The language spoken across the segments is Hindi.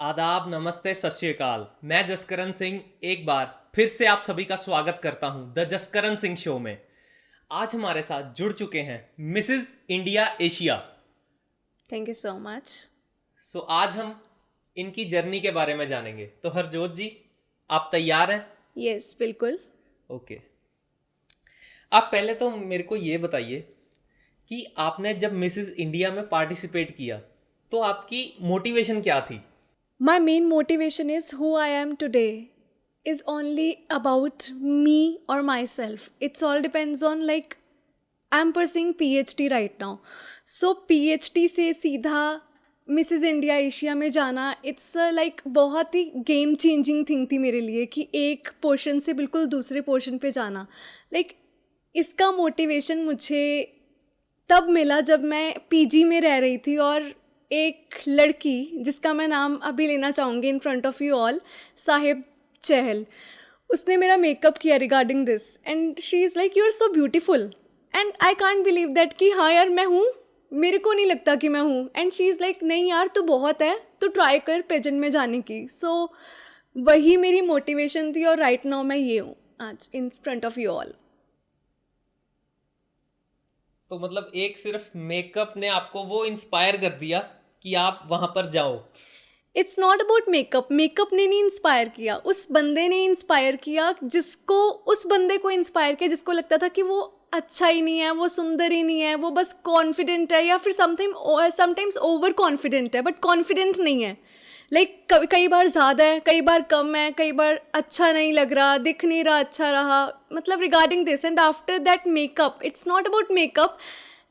आदाब, नमस्ते, सत श्री अकाल। मैं जसकरण सिंह एक बार फिर से आप सभी का स्वागत करता हूं द जसकरण सिंह शो में। आज हमारे साथ जुड़ चुके हैं Mrs India Asia. Thank you so much. सो आज हम इनकी जर्नी के बारे में जानेंगे। तो हरजोत जी, आप तैयार हैं? Yes, बिल्कुल। ओके। आप पहले तो मेरे को ये बताइए कि आपने जब मिसेस इंडिया में पार्टिसिपेट किया तो आपकी मोटिवेशन क्या थी? My main motivation is who I am today is only about me or myself. It's all depends on like I'm pursuing PhD right now. So PhD से सीधा मिसेस इंडिया एशिया में जाना इट्स लाइक बहुत ही गेम चेंजिंग थिंग थी मेरे लिए कि एक पोर्शन से बिल्कुल दूसरे पोर्शन पे जाना। लाइक इसका मोटिवेशन मुझे तब मिला जब मैं पीजी में रह रही थी और एक लड़की जिसका मैं नाम अभी लेना चाहूँगी in front of you all, Sahib Chahal, उसने मेरा मेकअप किया regarding this and she is like you are so beautiful and I can't believe that कि हाँ यार मैं हूँ, मेरे को नहीं लगता कि मैं हूँ। एंड शी इज़ लाइक नहीं यार तू बहुत है, तू ट्राई कर पेजेंट में जाने की। सो वही मेरी मोटिवेशन थी और राइट नाउ मैं ये हूँ आज इन फ्रंट ऑफ यू ऑल। तो मतलब एक सिर्फ मेकअप ने आपको वो इंस्पायर कर दिया कि आप वहां पर जाओ? It's not about makeup, makeup ने नहीं इंस्पायर किया, उस बंदे ने इंस्पायर किया जिसको, उस बंदे को इंस्पायर किया जिसको लगता था कि वो अच्छा ही नहीं है, वो सुंदर ही नहीं है, वो बस कॉन्फिडेंट है या फिर समटाइम्स ओवर कॉन्फिडेंट है बट कॉन्फिडेंट नहीं है। लाइक कई बार ज़्यादा है, कई बार कम है, कई बार अच्छा नहीं लग रहा, दिख नहीं रहा अच्छा रहा, मतलब regarding this and after that makeup it's not about makeup.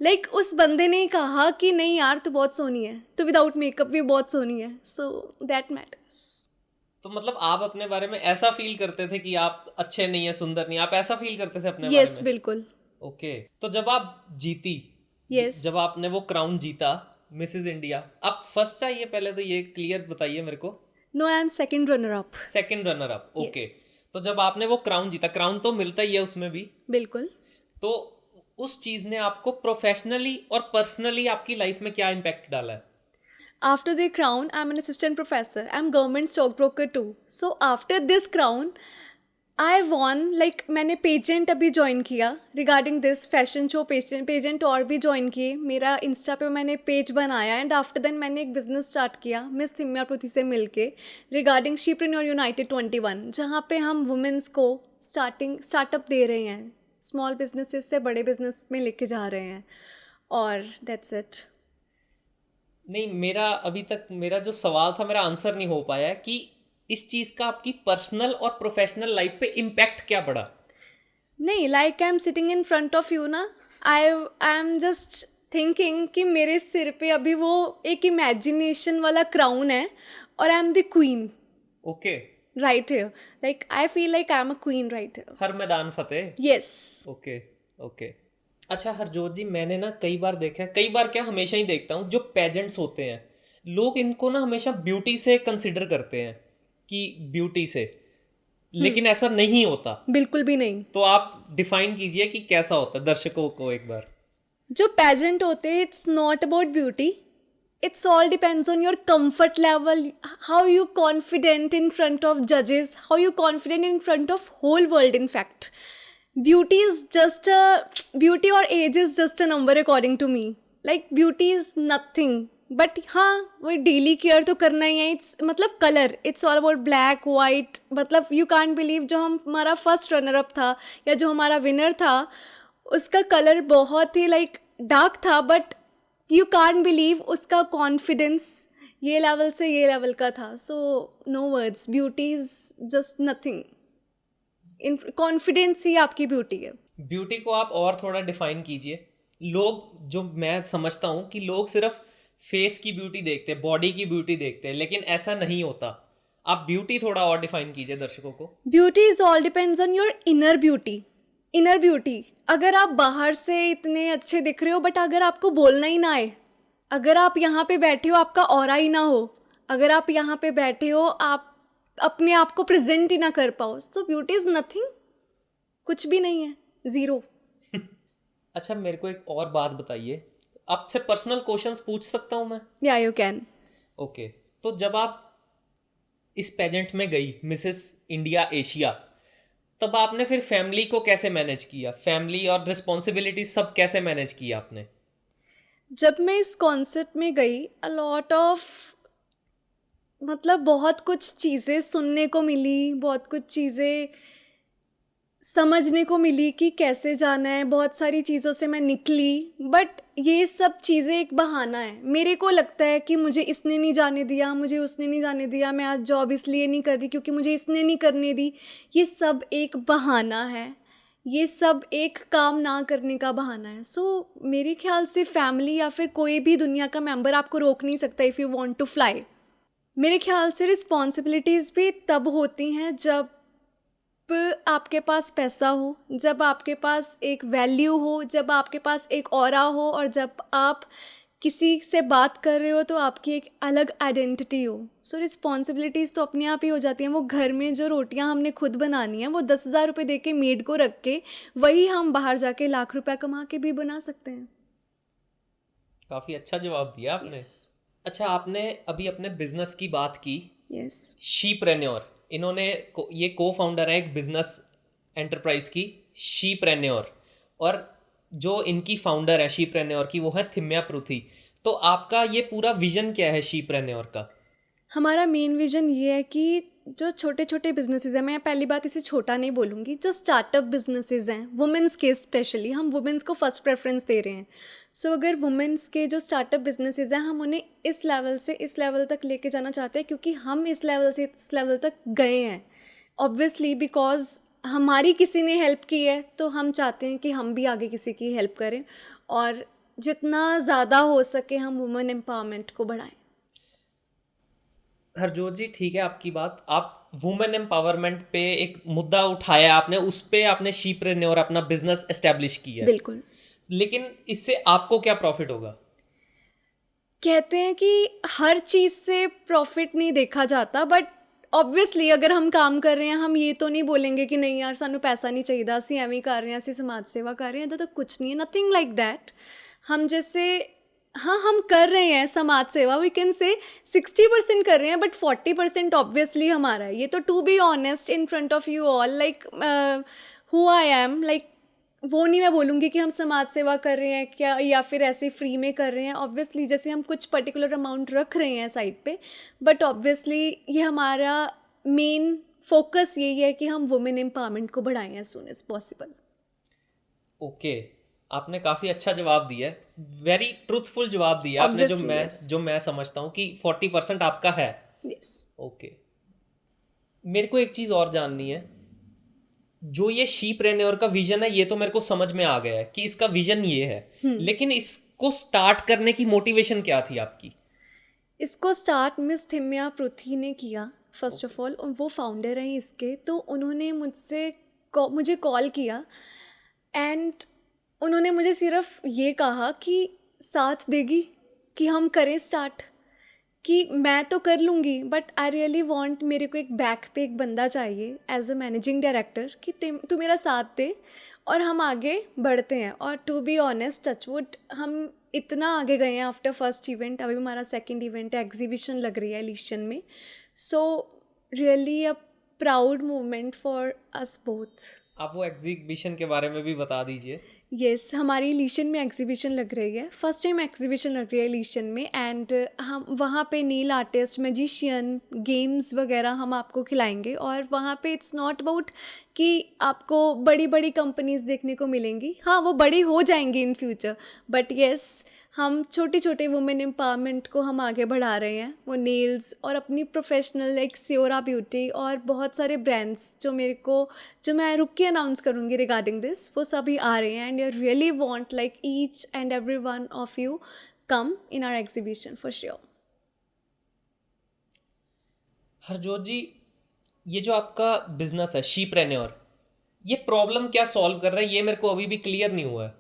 Like उस बंदे ने कहा कि नहीं यार तू बहुत सोहनी है, तो विदाउट मेकअप भी बहुत सोहनी है, सो दैट मैटर्स। तो मतलब आप अपने बारे में ऐसा फील करते थे कि आप अच्छे नहीं है, सुंदर नहीं, आप ऐसा फील करते थे अपने बारे यस में? बिल्कुल। ओके। तो जब आप जीती, यस। जब आपने वो क्राउन जीता मिसेस इंडिया, आप फर्स्ट चाहिए पहले तो ये क्लियर बताइए मेरे को। No I am second runner up. Second runner up, okay. Yes तो जब आपने वो क्राउन जीता, क्राउन तो मिलता ही है उसमें भी, बिल्कुल। तो उस चीज ने आपको प्रोफेशनली और पर्सनली आपकी लाइफ में क्या इम्पैक्ट डाला है? After the crown, I'm an assistant professor. I'm government stockbroker too. So after this crown, I won like मैंने पेजेंट अभी ज्वाइन किया regarding this fashion show, pageant और भी ज्वाइन किए। मेरा इंस्टा पे मैंने पेज बनाया एंड आफ्टर देन मैंने एक बिजनेस स्टार्ट किया मिस थिम्या पृथ्वी से मिलके रिगार्डिंग शीप्रेन्योर यूनाइटेड 21, जहाँ पे हम वुमेंस को स्टार्टअप दे रहे हैं, स्मॉल बिजनेसेस से बड़े बिजनेस में लेके जा रहे हैं और दैट्स इट। नहीं, मेरा अभी तक मेरा जो सवाल था मेरा आंसर नहीं हो पाया है कि इस चीज का आपकी पर्सनल और प्रोफेशनल लाइफ पे इम्पैक्ट क्या पड़ा? नहीं, like I am sitting in front of you ना, आई एम जस्ट थिंकिंग कि मेरे सिर पे अभी वो एक इमेजिनेशन वाला क्राउन है और I am the queen okay. Right here. Like I feel like I am a queen right here. हर मैदान फतेह। यस। ओके। ओके। अच्छा हरजोत जी, मैंने ना कई बार देखा है, कई बार क्या हमेशा ही देखता हूँ, जो पेजेंट्स होते हैं लोग इनको ना हमेशा ब्यूटी से कंसिडर करते हैं कि ब्यूटी से, लेकिन ऐसा नहीं होता। बिल्कुल भी नहीं। तो आप डिफाइन कीजिए कि कैसा होता है दर्शकों को एक बार। जो पेजेंट होते हैं it's not about beauty, it's all depends on your comfort level, how you confident in front of judges, how you confident in front of whole world. In fact, beauty is just a beauty or age is just a number according to me. Like beauty is nothing, but हाँ वो डेली केयर तो करना ही है। इट्स मतलब colour, it's all about black white. मतलब यू कांट बिलीव जो हमारा फर्स्ट रनर अप था या जो हमारा विनर था उसका कलर बहुत ही लाइक डार्क था, बट यू कांट बिलीव उसका कॉन्फिडेंस ये लेवल से ये लेवल का था। So no words, beauty is just nothing, in confidence ही आपकी ब्यूटी है। ब्यूटी को आप और थोड़ा डिफाइन कीजिए। लोग, जो मैं समझता हूँ कि लोग सिर्फ फेस की ब्यूटी देखते हैं, बॉडी की ब्यूटी देखते हैं, लेकिन ऐसा नहीं होता। आप ब्यूटी थोड़ा और डिफाइन कीजिए दर्शकों को। Beauty is all depends on your inner beauty. Inner beauty, अगर आप बाहर से इतने अच्छे दिख रहे हो बट अगर आपको बोलना ही ना आए, अगर आप यहाँ पे बैठे हो आपका ऑरा ही ना हो, अगर आप यहाँ पे बैठे हो आप अपने आप को प्रेजेंट ही ना कर पाओ, सो ब्यूटी इज नथिंग, कुछ भी नहीं है, ज़ीरो। अच्छा मेरे को एक और बात बताइए, आपसे पर्सनल क्वेश्चंस पूछ सकता हूँ मैं? या यू कैन। ओके। तो जब आप इस पेजेंट में गई, मिसेस इंडिया एशिया, तब आपने फिर फैमिली को कैसे मैनेज किया? फैमिली और रिस्पॉन्सिबिलिटी सब कैसे मैनेज किया आपने? जब मैं इस कॉन्सेप्ट में गई, अ लॉट ऑफ मतलब बहुत कुछ चीज़ें सुनने को मिली, बहुत कुछ चीज़ें समझने को मिली कि कैसे जाना है। बहुत सारी चीज़ों से मैं निकली, बट ये सब चीज़ें एक बहाना है। मेरे को लगता है कि मुझे इसने नहीं जाने दिया, मुझे उसने नहीं जाने दिया, मैं आज जॉब इसलिए नहीं कर रही क्योंकि मुझे इसने नहीं करने दी। ये सब एक बहाना है, ये सब एक काम ना करने का बहाना है। सो मेरे ख्याल से फैमिली या फिर कोई भी दुनिया का मेंबर आपको रोक नहीं सकता if you want to fly. मेरे ख्याल से रिस्पॉन्सिबिलिटीज़ भी तब होती हैं जब आपके पास पैसा हो, जब आपके पास एक वैल्यू हो, जब आपके पास एक ऑरा हो, और जब आप किसी से बात कर रहे हो तो आपकी एक अलग आइडेंटिटी हो। सो रिस्पॉन्सिबिलिटीज़ तो अपने आप ही हो जाती हैं। वो घर में जो रोटियां हमने खुद बनानी है, वो 10,000 रुपये दे के मेड को रख के वही हम बाहर जाके लाख रुपया कमा के भी बना सकते हैं। काफ़ी अच्छा जवाब दिया आपने। अच्छा, आपने अभी अपने बिजनेस की बात की, यस। शीप्रेन्योर, इन्होंने ये को फाउंडर है एक बिजनेस एंटरप्राइज की, शीप्रेन्योर, और जो इनकी फाउंडर है शीप्रेन्योर की वो है थिम्या पृथ्वी। तो आपका ये पूरा विजन क्या है शीप्रेन्योर का? हमारा मेन विजन ये है कि जो छोटे छोटे बिजनेसेस हैं, मैं पहली बात इसे छोटा नहीं बोलूँगी, जो स्टार्टअप बिजनेसेस हैं वुमेंस के, स्पेशली हम वुमेंस को फर्स्ट प्रेफरेंस दे रहे हैं। सो अगर वुमेंस के जो स्टार्टअप बिजनेसेस हैं, हम उन्हें इस लेवल से इस लेवल तक लेके जाना चाहते हैं क्योंकि हम इस लेवल से इस लेवल तक गए हैं। ऑब्वियसली बिकॉज हमारी किसी ने हेल्प की है, तो हम चाहते हैं कि हम भी आगे किसी की हेल्प करें और जितना ज़्यादा हो सके हम वुमेन एम्पावरमेंट को बढ़ाएं। हरजोत जी, ठीक है आपकी बात। आप वुमेन एम्पावरमेंट पे एक मुद्दा उठाया आपने, उस पे आपने शीप्रेन्योर अपना बिजनेस एस्टेब्लिश किया है। बिल्कुल। लेकिन इससे आपको क्या प्रॉफिट होगा? कहते हैं कि हर चीज़ से प्रॉफिट नहीं देखा जाता, बट ऑब्वियसली अगर हम काम कर रहे हैं, हम ये तो नहीं बोलेंगे कि नहीं यार सानू पैसा नहीं चाहिए, ਅਸੀਂ ਐਵੇਂ कर रहे हैं, ਅਸੀਂ समाज सेवा कर रहे हैं। तो कुछ नहीं है, नथिंग लाइक दैट। हम जैसे हाँ, हम कर रहे हैं समाज सेवा, वी कैन से 60% कर रहे हैं, बट 40% ऑब्वियसली हमारा है। ये तो to be honest in front of you all, like who I am, like वो नहीं मैं बोलूँगी कि हम समाज सेवा कर रहे हैं क्या या फिर ऐसे फ्री में कर रहे हैं। ऑब्वियसली जैसे हम कुछ पर्टिकुलर अमाउंट रख रहे हैं साइड पे, बट ऑब्वियसली ये हमारा मेन फोकस यही है कि हम वुमेन एम्पावरमेंट को बढ़ाएं as soon as possible. Okay, आपने काफ़ी अच्छा जवाब दिया है, वेरी ट्रूथफुल जवाब दिया आपने, Obviously, yes. जो मैं समझता हूँ कि 40% आपका है। यस। ओके, मेरे को एक चीज़ और जाननी है। जो ये शीप्रेन्योर का विजन है, ये तो मेरे को समझ में आ गया है कि इसका विजन ये है, लेकिन इसको स्टार्ट करने की मोटिवेशन क्या थी आपकी? इसको स्टार्ट मिस थिम्या पृथ्वी ने किया फर्स्ट ऑफ ऑल, वो फाउंडर हैं इसके। तो उन्होंने मुझे कॉल किया एंड उन्होंने मुझे सिर्फ ये कहा कि साथ देगी कि हम करें स्टार्ट, कि मैं तो कर लूँगी बट आई रियली वांट, मेरे को एक बैक पे एक बंदा चाहिए एज अ मैनेजिंग डायरेक्टर कि तू मेरा साथ दे और हम आगे बढ़ते हैं। और टू बी ऑनेस्ट, टचवुड, हम इतना आगे गए हैं आफ्टर फर्स्ट इवेंट। अभी हमारा सेकंड इवेंट है, एग्जीबिशन लग रही है एलिशन में। So really a proud moment for us both. आप वो एग्जीबिशन के बारे में भी बता दीजिए। यस, हमारी लीशन में एग्जीबिशन लग रही है, फर्स्ट टाइम एग्जीबिशन लग रही है लीशन में। एंड हम वहाँ पे नील आर्टिस्ट, मैजिशियन, गेम्स वगैरह हम आपको खिलाएंगे। और वहाँ पे इट्स नॉट अबाउट कि आपको बड़ी बड़ी कंपनीज देखने को मिलेंगी, हाँ वो बड़ी हो जाएंगी इन फ्यूचर, बट येस हम छोटे छोटे वुमेन एम्पावरमेंट को हम आगे बढ़ा रहे हैं। वो नेल्स और अपनी प्रोफेशनल लाइक सियोरा ब्यूटी और बहुत सारे ब्रांड्स जो मैं रुक के अनाउंस करूँगी रिगार्डिंग दिस, वो सभी आ रहे हैं। And I really want like each and every one of you come in our exhibition for sure. Harjot ji, ये जो आपका बिजनेस है शीप्रेन्योर, ये प्रॉब्लम क्या सॉल्व कर रहा है, ये मेरे को अभी भी क्लियर नहीं हुआ है।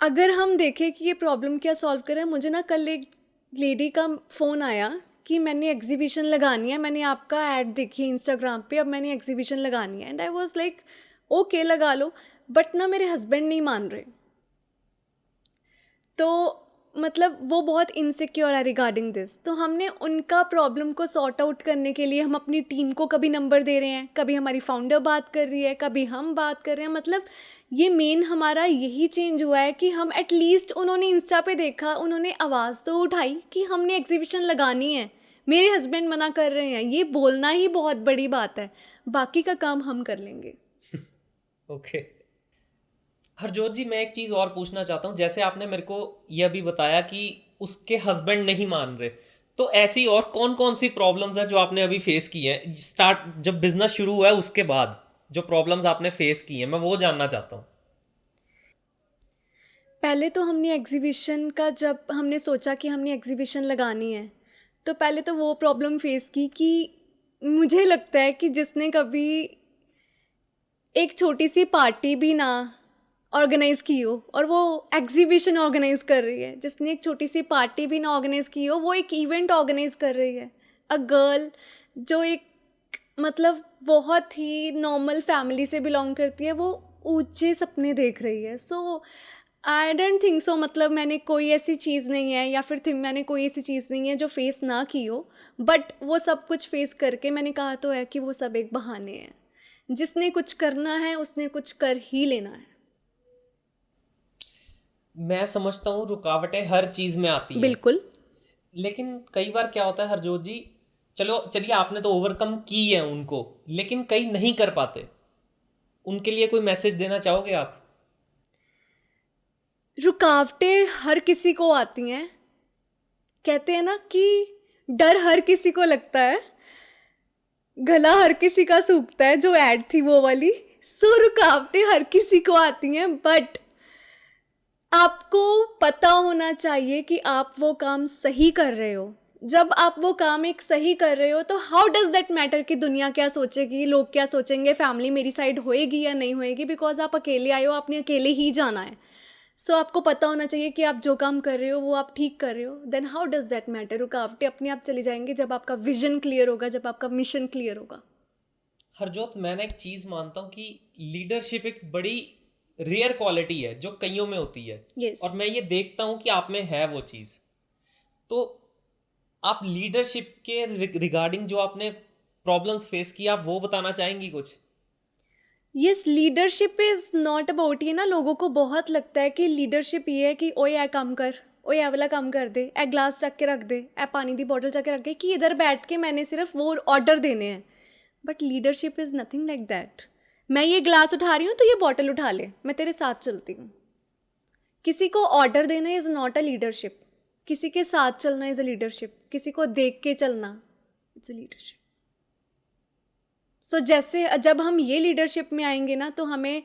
अगर हम देखें कि ये प्रॉब्लम क्या सॉल्व कर रहा है, मुझे ना कल एक लेडी का फ़ोन आया कि मैंने एग्जीबिशन लगानी है, मैंने आपका ऐड देखी इंस्टाग्राम पे, अब मैंने एग्जीबिशन लगानी है। And I was like okay लगा लो, बट ना मेरे हस्बैंड नहीं मान रहे। तो मतलब वो बहुत इनसिक्योर है रिगार्डिंग दिस, तो हमने उनका प्रॉब्लम को सॉर्ट आउट करने के लिए हम अपनी टीम को कभी नंबर दे रहे हैं, कभी हमारी फाउंडर बात कर रही है, कभी हम बात कर रहे हैं। मतलब ये मेन हमारा यही चेंज हुआ है कि हम एटलीस्ट, उन्होंने इंस्टा पे देखा, उन्होंने आवाज़ तो उठाई कि हमने एग्जीबिशन लगानी है, मेरे हस्बैंड मना कर रहे हैं, ये बोलना ही बहुत बड़ी बात है, बाकी का काम हम कर लेंगे। ओके। हरजोत जी, मैं एक चीज़ और पूछना चाहता हूँ। जैसे आपने मेरे को ये अभी बताया कि उसके हस्बैंड नहीं मान रहे, तो ऐसी और कौन कौन सी प्रॉब्लम्स हैं जो आपने अभी फेस की हैं स्टार्ट जब बिजनेस शुरू हुआ है उसके बाद, जो प्रॉब्लम्स आपने फेस की हैं, मैं वो जानना चाहता हूँ। पहले तो हमने एग्जीबिशन का, जब हमने सोचा कि हमने एग्जीबिशन लगानी है, तो पहले तो वो प्रॉब्लम फेस की कि मुझे लगता है कि जिसने कभी एक छोटी सी पार्टी भी ना ऑर्गेनाइज़ की हो और वो एग्जीबिशन ऑर्गेनाइज़ कर रही है, जिसने एक छोटी सी पार्टी भी ना ऑर्गेनाइज़ की हो वो एक इवेंट ऑर्गेनाइज़ कर रही है। अ गर्ल जो एक, मतलब बहुत ही नॉर्मल फैमिली से बिलोंग करती है, वो ऊंचे सपने देख रही है। सो आई डोंट थिंक सो, मतलब मैंने कोई ऐसी चीज़ नहीं है, या फिर मैंने कोई ऐसी चीज़ नहीं है जो फेस ना की हो, बट वो सब कुछ फेस करके मैंने कहा तो है कि वो सब एक बहाने हैं। जिसने कुछ करना है उसने कुछ कर ही लेना है। मैं समझता हूँ रुकावटें हर चीज़ में आती हैं, बिल्कुल। लेकिन कई बार क्या होता है हरजोत जी, चलो चलिए आपने तो ओवरकम की है उनको, लेकिन कई नहीं कर पाते, उनके लिए कोई मैसेज देना चाहोगे आप? रुकावटें हर किसी को आती हैं, कहते हैं ना कि डर हर किसी को लगता है, गला हर किसी का सूखता है, जो ऐड थी वो वाली। सो रुकावटें हर किसी को आती हैं, बट आपको पता होना चाहिए कि आप वो काम सही कर रहे हो। जब आप वो काम एक सही कर रहे हो तो हाउ डज दैट मैटर कि दुनिया क्या सोचेगी, लोग क्या सोचेंगे, फैमिली मेरी साइड होएगी या नहीं होएगी, बिकॉज आप अकेले आए हो, आपने अकेले ही जाना है। सो आपको पता होना चाहिए कि आप जो काम कर रहे हो वो आप ठीक कर रहे हो, then how does that matter. रुकावटें अपने आप चली जाएंगी जब आपका विजन क्लियर होगा, जब आपका मिशन क्लियर होगा। हरजोत, मैंने एक चीज़ मानता हूँ कि लीडरशिप एक बड़ी रेयर क्वालिटी है जो कईयों में होती है, यस। और मैं ये देखता हूँ कि आप में है वो चीज़। तो आप लीडरशिप के रिगार्डिंग जो आपने प्रॉब्लम्स फेस की, आप वो बताना चाहेंगी कुछ? Yes, leadership is not about, ये ना लोगों को बहुत लगता है कि लीडरशिप ये है कि ओए ए काम कर, ओए ए वाला काम कर दे, ए ग्लास चक के रख दे, ए पानी दी बॉटल चक के रख दे, कि इधर बैठ के मैंने सिर्फ वो ऑर्डर देने हैं। But leadership is nothing like that. मैं ये ग्लास उठा रही हूँ तो ये बॉटल उठा ले, मैं तेरे साथ चलती हूँ। किसी को ऑर्डर देना इज़ नॉट अ लीडरशिप, किसी के साथ चलना इज़ अ लीडरशिप, किसी को देख के चलना इट्स अ लीडरशिप। सो जैसे जब हम ये लीडरशिप में आएंगे ना, तो हमें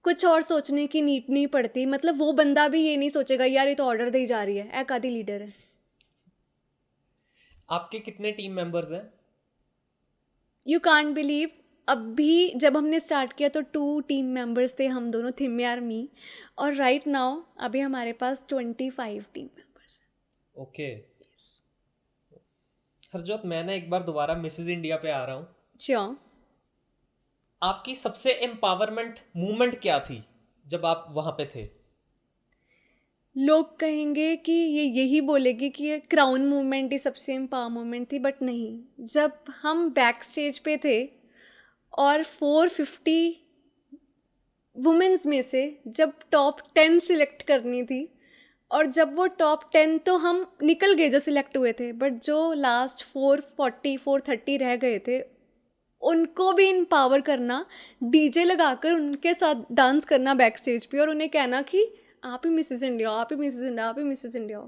कुछ और सोचने की नीड नहीं पड़ती। मतलब वो बंदा भी ये नहीं सोचेगा यार ये तो ऑर्डर दे जा रही है, एक आधी लीडर है। आपके कितने टीम मेंबर्स हैं? यू कांट बिलीव, अभी जब हमने स्टार्ट किया तो 2 टीम मेंबर्स थे, हम दोनों, थिम्मी और मी। और राइट नाउ अभी हमारे पास 25 टीम मेंबर्स हैं। ओके। हरजोत, मैं ना एक बार दोबारा मिसेज इंडिया पे आ रहा हूँ। श्योर। आपकी सबसे एम्पावरमेंट मूवमेंट क्या थी जब आप वहाँ पे थे? लोग कहेंगे कि ये यही बोलेगी कि ये क्राउन मूवमेंट ही सबसे एम्पावर मूवमेंट थी, बट नहीं। जब हम बैक स्टेज पे थे और 450 वुमेन्स में से जब टॉप 10 सिलेक्ट करनी थी, और जब वो टॉप 10 तो हम निकल गए जो सिलेक्ट हुए थे, बट जो लास्ट 440 430 रह गए थे, उनको भी इम्पावर करना, डीजे लगाकर उनके साथ डांस करना बैक स्टेज पे, और उन्हें कहना कि आप ही मिसेस इंडिया, आप ही मिसेस इंडिया, आप ही Mrs India.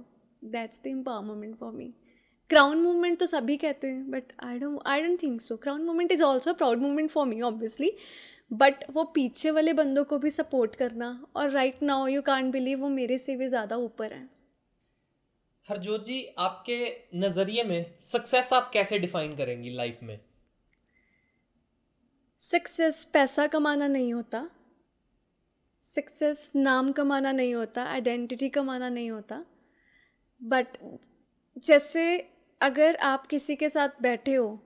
That's the empowerment for me. Crown movement तो सभी कहते हैं, but I don't think so. Crown movement is also proud movement for me obviously, but वो पीछे वाले बंदों को भी सपोर्ट करना, और right now you can't believe वो मेरे से भी ज़्यादा ऊपर है। हरजोत जी, आपके नज़रिए में सक्सेस आप कैसे डिफाइन करेंगी लाइफ में? सक्सेस पैसा कमाना नहीं होता, सक्सेस नाम कमाना नहीं होता, आइडेंटिटी कमाना नहीं होता। बट जैसे अगर आप किसी के साथ बैठे हो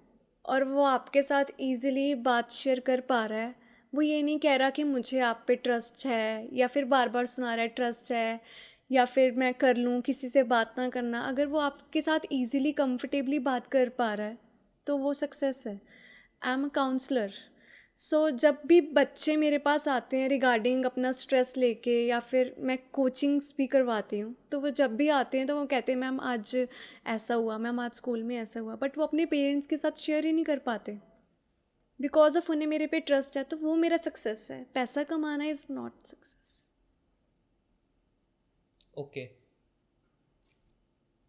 और वो आपके साथ ईजिली बात शेयर कर पा रहा है, वो ये नहीं कह रहा कि मुझे आप पे ट्रस्ट है, या फिर बार बार सुना रहा है ट्रस्ट है, या फिर मैं कर लूँ, किसी से बात ना करना, अगर वो आपके साथ ईजिली कंफर्टेबली बात कर पा रहा है तो वो सक्सेस है। आई एम अ काउंसलर, सो जब भी बच्चे मेरे पास आते हैं रिगार्डिंग अपना स्ट्रेस लेके, या फिर मैं कोचिंग्स भी करवाती हूँ, तो वो जब भी आते हैं तो वो कहते हैं मैम आज ऐसा हुआ, मैम आज स्कूल में ऐसा हुआ, बट वो अपने पेरेंट्स के साथ शेयर ही नहीं कर पाते बिकॉज ऑफ उन्हें मेरे पे ट्रस्ट है। तो वो मेरा सक्सेस है। पैसा कमाना इज़ नॉट सक्सेस। ओके,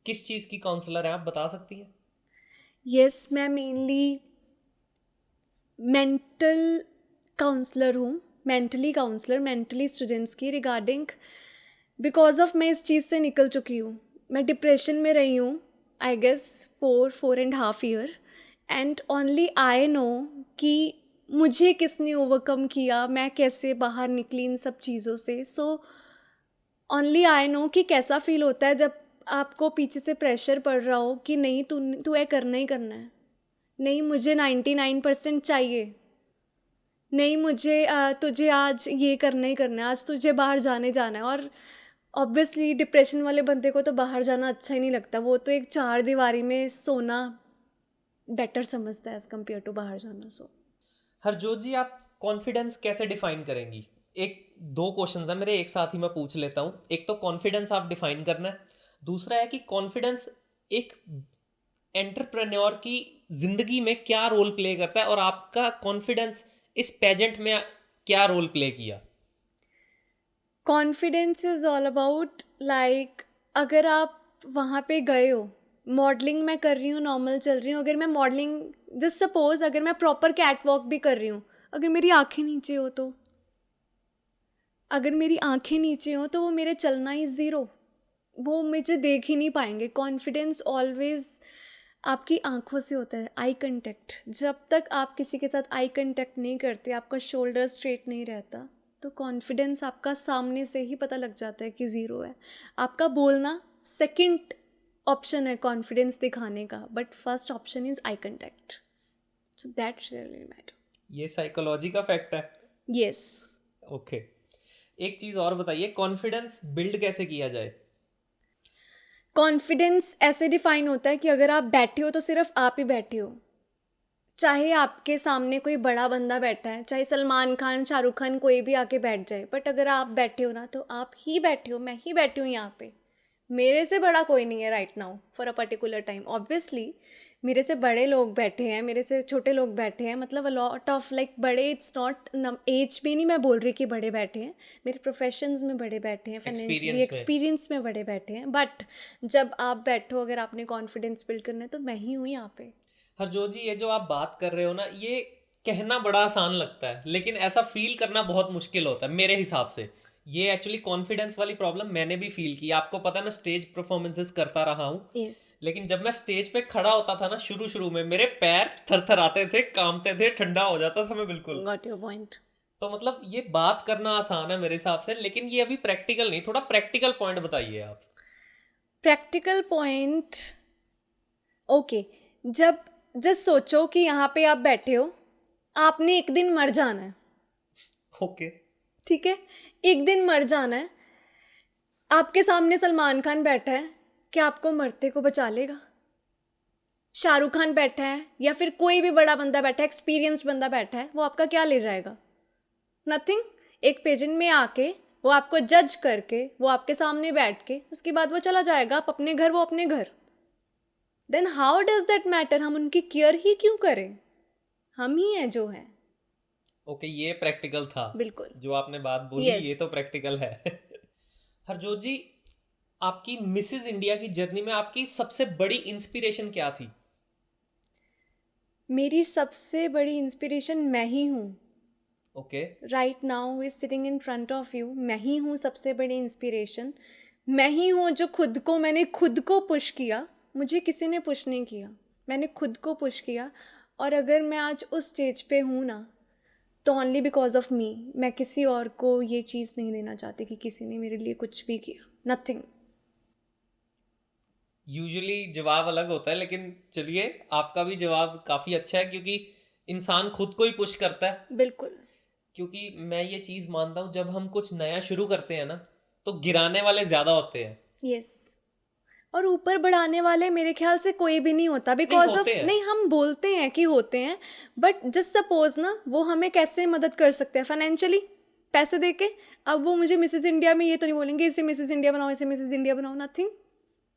किस चीज की काउंसलर है आप बता सकती हैं? यस, मैं मेनली मेंटल काउंसलर हूँ, मेंटली काउंसलर, मेंटली स्टूडेंट्स की रिगार्डिंग, बिकॉज ऑफ मैं इस चीज़ से निकल चुकी हूँ। मैं डिप्रेशन में रही हूँ I guess 4.5 year, and only I know कि मुझे किसने ओवरकम किया, मैं कैसे बाहर निकली इन सब चीज़ों से। सो ओनली आई नो कि कैसा फील होता है जब आपको पीछे से प्रेशर पड़ रहा हो कि नहीं तू ये करना ही करना है, नहीं मुझे 99% चाहिए, नहीं मुझे तुझे आज ये करना ही करना है, आज तुझे बाहर जाना है। और ऑब्वियसली डिप्रेशन वाले बंदे को तो बाहर जाना अच्छा ही नहीं लगता, वो तो एक चार दीवारी में सोना बेटर समझता है एज़ कम्पेयर टू बाहर जाना। सो हरजोत जी, आप कॉन्फिडेंस कैसे डिफाइन करेंगी? एक दो क्वेश्चंस हैं मेरे, एक साथ ही मैं पूछ लेता हूँ। एक तो कॉन्फिडेंस आप डिफाइन करना है, दूसरा है कि कॉन्फिडेंस एक एंटरप्रेन्योर की जिंदगी में क्या रोल प्ले करता है, और आपका कॉन्फिडेंस इस पेजेंट में क्या रोल प्ले किया? Confidence is all about like, अगर आप वहाँ पे गए हो, मॉडलिंग मैं कर रही हूँ, नॉर्मल चल रही हूँ, अगर मैं मॉडलिंग जस्ट सपोज अगर मैं प्रॉपर कैट वॉक भी कर रही हूँ, अगर मेरी आंखें नीचे हो तो, अगर मेरी आंखें नीचे हो तो वो मेरे चलना ही ज़ीरो, वो मुझे देख ही नहीं पाएंगे। कॉन्फिडेंस ऑलवेज आपकी आंखों से होता है, आई कंटेक्ट। जब तक आप किसी के साथ आई कंटेक्ट नहीं करते, आपका शोल्डर स्ट्रेट नहीं रहता, तो कॉन्फिडेंस आपका सामने से ही पता लग जाता है कि ज़ीरो है। आपका बोलना सेकंड ऑप्शन है कॉन्फिडेंस दिखाने का, but first option is eye contact. So that's really matter. ये साइकोलॉजी का फैक्ट है। यस। ओके, एक चीज़ और बताइए, कॉन्फिडेंस बिल्ड कैसे किया जाए? कॉन्फिडेंस ऐसे डिफाइन होता है कि अगर आप बैठे हो तो सिर्फ आप ही बैठे हो, चाहे आपके सामने कोई बड़ा बंदा बैठा है, चाहे सलमान खान, शाहरुख खान, कोई भी आके बैठ जाए, बट अगर आप बैठे हो ना तो आप ही बैठे हो, मैं ही बैठी हूँ यहाँ पे, मेरे से बड़ा कोई नहीं है right now for a particular time. Obviously मेरे से बड़े लोग बैठे हैं, मेरे से छोटे लोग बैठे हैं, मतलब अ लॉट ऑफ लाइक बड़े, इट्स नॉट एज में नहीं मैं बोल रही कि बड़े बैठे हैं, मेरे प्रोफेशंस में बड़े बैठे हैं, फाइनेंशियली एक्सपीरियंस में। एक्सपीरियंस में बड़े बैठे हैं, बट जब आप बैठो, अगर आपने कॉन्फिडेंस बिल्ड करना है तो मैं ही हूँ यहाँ पे। हरजोत जी, ये जो आप बात कर रहे हो ना, ये कहना बड़ा आसान लगता है, लेकिन ऐसा फील करना बहुत मुश्किल होता है मेरे हिसाब से। ये एक्चुअली कॉन्फिडेंस वाली प्रॉब्लम मैंने भी फील की। आपको पता है मैं स्टेज परफॉर्मेंसेस करता रहा हूँ, यस, लेकिन जब मैं स्टेज पे खड़ा होता था ना, शुरू शुरू में मेरे पैर थरथराते थे, कांपते थे, ठंडा हो जाता था मैं बिल्कुल। Got your point. तो मतलब ये बात करना आसान है मेरे हिसाब से, लेकिन ये अभी प्रैक्टिकल नहीं। थोड़ा प्रैक्टिकल पॉइंट बताइए आप। प्रैक्टिकल पॉइंट, ओके, जब जस्ट सोचो कि यहाँ पे आप बैठे हो, आपने एक दिन मर जाना है, ओके। ठीक है, एक दिन मर जाना है, आपके सामने सलमान खान बैठा है, क्या आपको मरते को बचा लेगा? शाहरुख खान बैठा है या फिर कोई भी बड़ा बंदा बैठा है, एक्सपीरियंस्ड बंदा बैठा है, वो आपका क्या ले जाएगा? नथिंग। एक पेजेंट में आके वो आपको जज करके, वो आपके सामने बैठ के, उसके बाद वो चला जाएगा, आप अपने घर, वो अपने घर। Then how does that matter? हम उनकी केयर ही क्यों करें? हम ही हैं जो है। ओके, ये प्रैक्टिकल था। बिल्कुल। जो आपने बात बोली Yes. ये तो प्रैक्टिकल है। हरजोत जी, आपकी मिसेस इंडिया की जर्नी में आपकी सबसे बड़ी इंस्पिरेशन क्या थी? मेरी सबसे बड़ी इंस्पिरेशन मैं ही हूँ। Okay. Right now is sitting in front of you, मैं ही हूँ सबसे बड़ी इंस्पिरेशन। मैं ही हूँ जो मैंने खुद को पुश किया, मुझे किसी ने पुश नहीं किया, मैंने खुद को पुश किया। और अगर मैं आज उस स्टेज पे हूँ ना, तो ओनली बिकॉज ऑफ मी। मैं किसी और को ये चीज़ नहीं देना चाहती कि किसी ने मेरे लिए कुछ भी किया, नथिंग। यूजुअली जवाब अलग होता है, लेकिन चलिए आपका भी जवाब काफ़ी अच्छा है, क्योंकि इंसान खुद को ही पुश करता है। बिल्कुल। क्योंकि मैं ये चीज़ मानता हूँ, जब हम कुछ नया शुरू करते हैं ना, तो गिराने वाले ज्यादा होते हैं। यस। और ऊपर बढ़ाने वाले मेरे ख्याल से कोई भी नहीं होता, नहीं बिकॉज ऑफ, होते हैं। नहीं हम बोलते हैं कि होते हैं, बट जस्ट सपोज ना, वो हमें कैसे मदद कर सकते हैं फाइनेंशियली, पैसे दे के। अब वो मुझे मिसेस इंडिया में ये तो नहीं बोलेंगे इसे मिसेस इंडिया बनाओ, इसे मिसेस इंडिया बनाओ, नथिंग,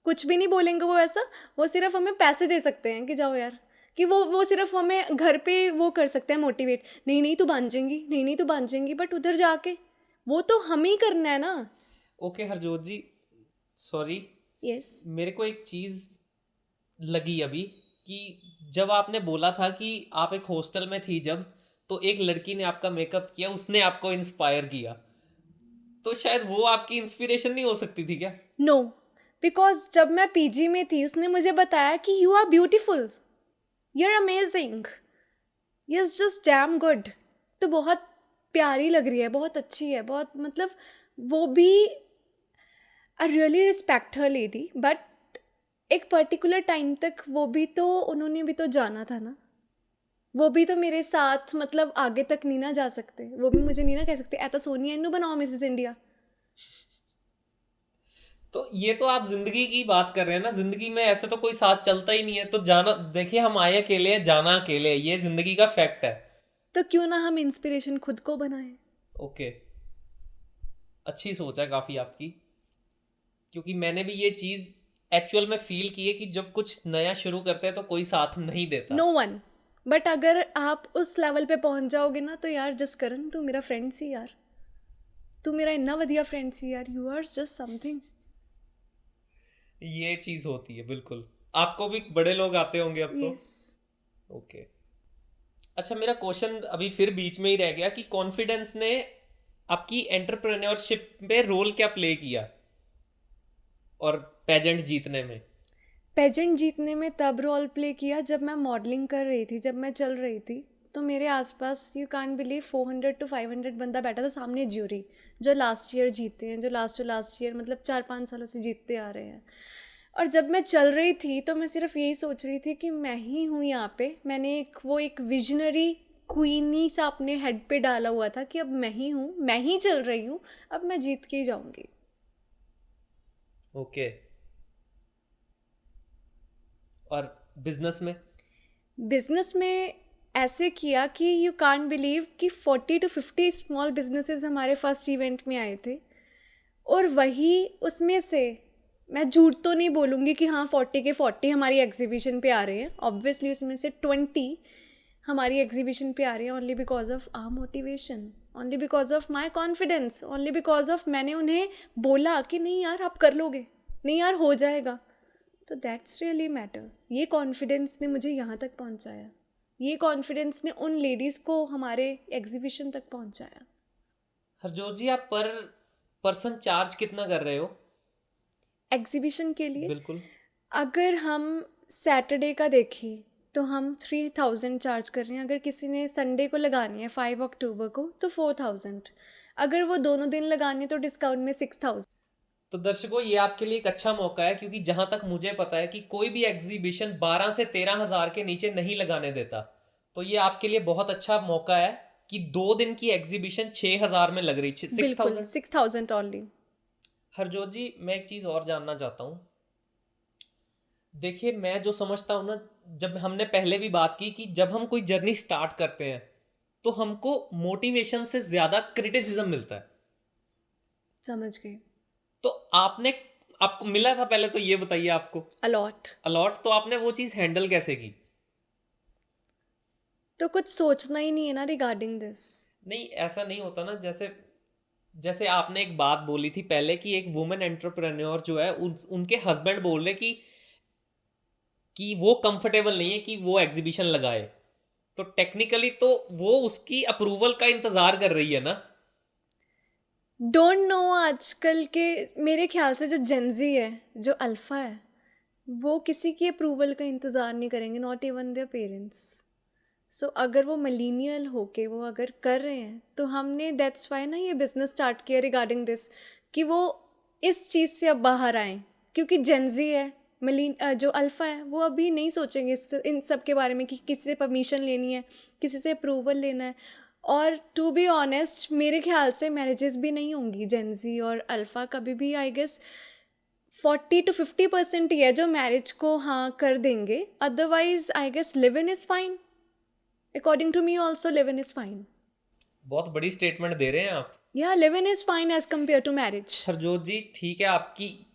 कुछ भी नहीं बोलेंगे वो ऐसा। वो सिर्फ हमें पैसे दे सकते हैं कि जाओ यार, कि वो सिर्फ हमें घर पे वो कर सकते हैं मोटिवेट, नहीं नहीं तू बांध जाएंगी, नहीं नहीं तू बांध जाएंगी, बट उधर जाके वो तो हम ही करना है ना। ओके हरजोत जी, सॉरी, यस। मेरे को एक चीज लगी अभी कि जब आपने बोला था कि आप एक हॉस्टल में थी जब, तो एक लड़की ने आपका मेकअप किया, उसने आपको इंस्पायर किया, तो शायद वो आपकी इंस्पिरेशन नहीं हो सकती थी क्या? नो, बिकॉज जब मैं पीजी में थी उसने मुझे बताया कि you are beautiful, you are amazing, you is just damn good, तो बहुत प्यारी लग रही है, बहुत अच्छी है, बहुत, मतलब वो भी, I really respect her lady, but एक पर्टिकुलर टाइम तक वो भी तो, उन्होंने भी तो जाना था ना, वो भी तो मेरे साथ, मतलब आगे तक नहीं ना जा सकते, वो भी मुझे नहीं ना कह सकते ऐसा सोनिया इन्नू बनाओ मिसेस इंडिया। तो ये तो आप जिंदगी की बात कर रहे हैं ना, जिंदगी में ऐसे तो कोई साथ चलता ही नहीं है, तो जाना, देखिए हम आए अकेले हैं, जाना अकेले है, ये जिंदगी का फैक्ट है। तो क्यों ना हम इंस्पिरेशन खुद को बनाएं। ओके, अच्छी सोच है काफी आपकी, क्योंकि मैंने भी ये चीज एक्चुअल में फील की है कि जब कुछ नया शुरू करते हैं तो कोई साथ नहीं देता। नो वन, बट अगर आप उस लेवल पे पहुंच जाओगे ना, तो यार जसकरण तू मेरा फ्रेंड सी यार, तू मेरा इतना वधिया फ्रेंड सी यार, यू आर जस्ट समथिंग। ये चीज होती है बिल्कुल। आपको भी बड़े लोग आते होंगे अब तो। यस। ओके, अच्छा मेरा क्वेश्चन अभी फिर बीच में ही रह गया कि कॉन्फिडेंस ने आपकी एंटरप्रेन्योरशिप में रोल क्या प्ले किया और पेजेंट जीतने में? पेजेंट जीतने में तब रोल प्ले किया जब मैं मॉडलिंग कर रही थी, जब मैं चल रही थी, तो मेरे आसपास यू कांट बिलीव 400 to 500 बंदा बैठा था सामने, ज्यूरी जो लास्ट ईयर जीते हैं, जो लास्ट ईयर मतलब 4-5 सालों से जीतते आ रहे हैं। और जब मैं चल रही थी तो मैं सिर्फ यही सोच रही थी कि मैं ही हूँ यहाँ पे, मैंने एक विजनरी क्वीनी सा अपने हेड पे डाला हुआ था कि अब मैं ही हूँ, मैं ही चल रही हूँ, अब मैं जीत के ही जाऊँगी। ओके, और बिजनेस में? बिजनेस में ऐसे किया कि यू कांट बिलीव कि 40 to 50 स्मॉल बिजनेसेस हमारे फर्स्ट इवेंट में आए थे, और वही उसमें से, मैं झूठ तो नहीं बोलूँगी कि हाँ 40 के 40 हमारी एग्जीबिशन पे आ रहे हैं, ऑब्वियसली उसमें से 20 हमारी एग्जीबिशन पे आ रही है only because of our motivation, only because of my confidence, only because of मैंने उन्हें बोला कि नहीं यार आप कर लोगे, नहीं यार हो जाएगा, तो दैट्स रियली मैटर। ये कॉन्फिडेंस ने मुझे यहाँ तक पहुँचाया, ये कॉन्फिडेंस ने उन लेडीज़ को हमारे एग्जीबिशन तक पहुँचाया। हरजोत जी, आप पर पर्सन चार्ज कितना कर रहे हो एग्जीबिशन के लिए बिल्कुल? अगर हम सैटरडे का देखें तो हम 3000 चार्ज कर रहे हैं, अगर किसी ने संडे को लगानी है 5 अक्टूबर को तो 4000, अगर वो दोनों दिन लगानी है तो डिस्काउंट में 6000। तो दर्शकों, ये आपके लिए एक अच्छा मौका है, क्योंकि जहां तक मुझे पता है कि कोई भी एग्जीबिशन 12 से 13 हजार के नीचे नहीं लगाने देता, तो ये आपके लिए बहुत अच्छा मौका है कि 2 दिन की एग्जीबिशन 6000 में लग रही, बिल्कुल 6000। 6000 ओनली। हरजोत जी, मैं एक चीज और जानना चाहता हूँ। देखिए, मैं जो समझता हूँ ना, जब हमने पहले भी बात की कि जब हम कोई जर्नी स्टार्ट करते हैं तो हमको मोटिवेशन से ज्यादा क्रिटिसिज्म मिलता है। समझ गई। तो आपने, आपको मिला था पहले तो ये बताइए, आपको अलॉट। अलॉट, तो आपने वो चीज हैंडल कैसे की? तो कुछ सोचना ही नहीं है ना रिगार्डिंग दिस। नहीं, ऐसा नहीं होता ना, जैसे जैसे आपने एक बात बोली थी पहले कि एक वुमेन एंटरप्रेन्योर जो है, उनके हस्बैंड बोल रहे कि वो कंफर्टेबल नहीं है कि वो एग्जीबिशन लगाए, तो टेक्निकली तो वो उसकी अप्रूवल का इंतजार कर रही है ना। डोंट नो, आजकल के मेरे ख्याल से जो जेंजी है, जो अल्फ़ा है, वो किसी की अप्रूवल का इंतज़ार नहीं करेंगे, नॉट इवन देयर पेरेंट्स। सो अगर वो मिलीनियल होके वो अगर कर रहे हैं तो हमने दैट्स वाई ना ये बिज़नेस स्टार्ट किया रिगार्डिंग दिस, कि वो इस चीज़ से अब बाहर आएँ, क्योंकि जेंजी है, जो अल्फ़ा है वो अभी नहीं सोचेंगे इन सब के बारे में कि किसी से परमिशन लेनी है, किसी से अप्रूवल लेना है, और टू बी ऑनेस्ट मेरे ख्याल से मैरिजेस भी नहीं होंगी जेंजी और अल्फ़ा कभी भी, आई गेस 40 to 50% ही है जो मैरिज को हाँ कर देंगे, otherwise I guess live in is fine. According to me also live in is fine. बहुत बड़ी स्टेटमेंट दे रहे हैं आप। या live in is fine as compare to marriage. Harjot ji ठीक है,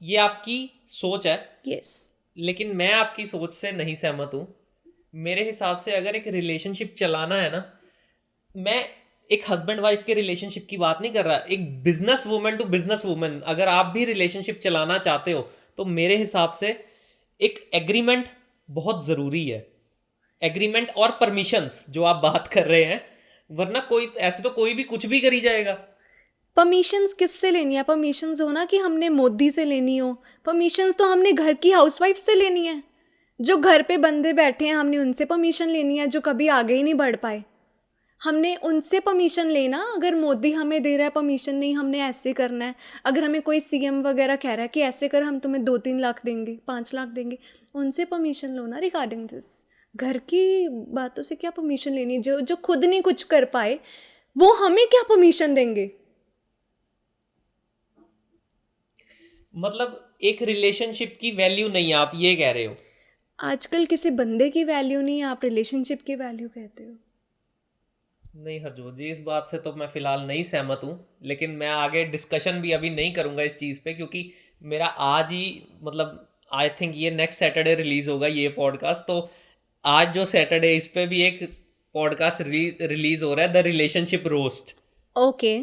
ये आपकी सोच है, यस। लेकिन मैं आपकी सोच से नहीं सहमत हूँ। मेरे हिसाब से अगर एक रिलेशनशिप चलाना है ना, मैं एक हस्बैंड वाइफ के रिलेशनशिप की बात नहीं कर रहा, एक business woman to business woman अगर आप भी रिलेशनशिप चलाना चाहते हो तो मेरे हिसाब से एक एग्रीमेंट बहुत ज़रूरी है। एग्रीमेंट और परमिशंस जो आप बात कर रहे हैं, वरना कोई ऐसे तो कोई भी कुछ भी करी जाएगा। परमिशंस किससे लेनी है? परमिशंस हो ना कि हमने मोदी से लेनी हो, परमिशंस तो हमने घर की हाउसवाइफ से लेनी है। जो घर पे बंदे बैठे हैं हमने उनसे परमिशन लेनी है, जो कभी आगे ही नहीं बढ़ पाए हमने उनसे परमिशन लेना। अगर मोदी हमें दे रहा है परमिशन, नहीं हमने ऐसे करना है, अगर हमें कोई सीएम वगैरह कह रहा है कि ऐसे कर हम तुम्हें 2-3 लाख देंगे, 5 लाख देंगे, उनसे परमिशन लो ना रिगार्डिंग दिस। घर की बातों से क्या परमिशन लेनी? जो जो खुद नहीं कुछ कर पाए वो हमें क्या परमिशन देंगे? मतलब एक रिलेशनशिप की वैल्यू नहीं, आप ये कह रहे हो? आजकल किसी बंदे की वैल्यू नहीं, आप रिलेशनशिप की वैल्यू कहते हो। नहीं हरजोत जी, इस बात से तो मैं फ़िलहाल नहीं सहमत हूँ, लेकिन मैं आगे डिस्कशन भी अभी नहीं करूँगा इस चीज़ पे, क्योंकि मेरा आज ही मतलब आई थिंक ये नेक्स्ट सैटरडे रिलीज़ होगा ये पॉडकास्ट। तो आज जो सैटरडे इस पे भी एक पॉडकास्ट रिलीज़ हो रहा है, द रिलेशनशिप रोस्ट। ओके।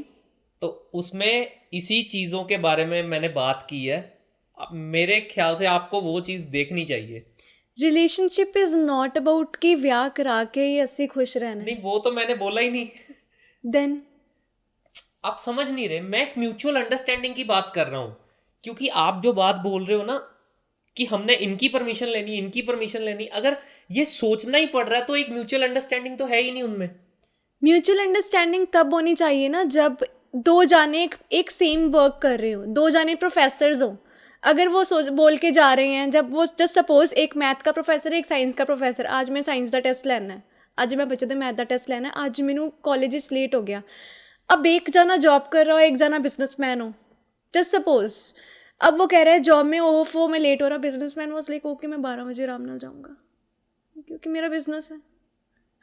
तो उसमें इसी चीज़ों के बारे में मैंने बात की है। अब मेरे ख्याल से आपको वो चीज़ देखनी चाहिए। रिलेशनशिप इज नॉट अबाउट कि ब्याह करा के ही अस्सी खुश रहना नहीं, है। वो तो मैंने बोला ही नहीं। देन आप समझ नहीं रहे, मैं एक म्यूचुअल अंडरस्टैंडिंग की बात कर रहा हूँ। क्योंकि आप जो बात बोल रहे हो ना कि हमने इनकी परमिशन लेनी, इनकी परमिशन लेनी, अगर ये सोचना ही पड़ रहा है तो एक म्यूचुअल अंडरस्टैंडिंग तो है ही नहीं उनमें। म्यूचुअल अंडरस्टैंडिंग तब होनी चाहिए ना जब दो जाने एक सेम वर्क कर रहे हो, दो जाने प्रोफेसर्स हो। अगर वो सोच बोल के जा रहे हैं, जब वो जस्ट सपोज एक मैथ का प्रोफेसर है एक साइंस का प्रोफेसर, आज मैं साइंस का टेस्ट लेना है, ਅੱਜ मैं बच्चे मैथ का टेस्ट लेना है, आज मैनू कॉलेज लेट हो गया। अब एक जना जॉब कर रहा हो, एक जना बिजनेसमैन हो, जस्ट सपोज। अब वो कह रहा है जॉब में ऑफ हो, मैं लेट हो रहा, बिजनेसमैन वाज लाइक ओके मैं 12 बजे आराम ਨਾਲ जाऊँगा क्योंकि मेरा बिजनेस है।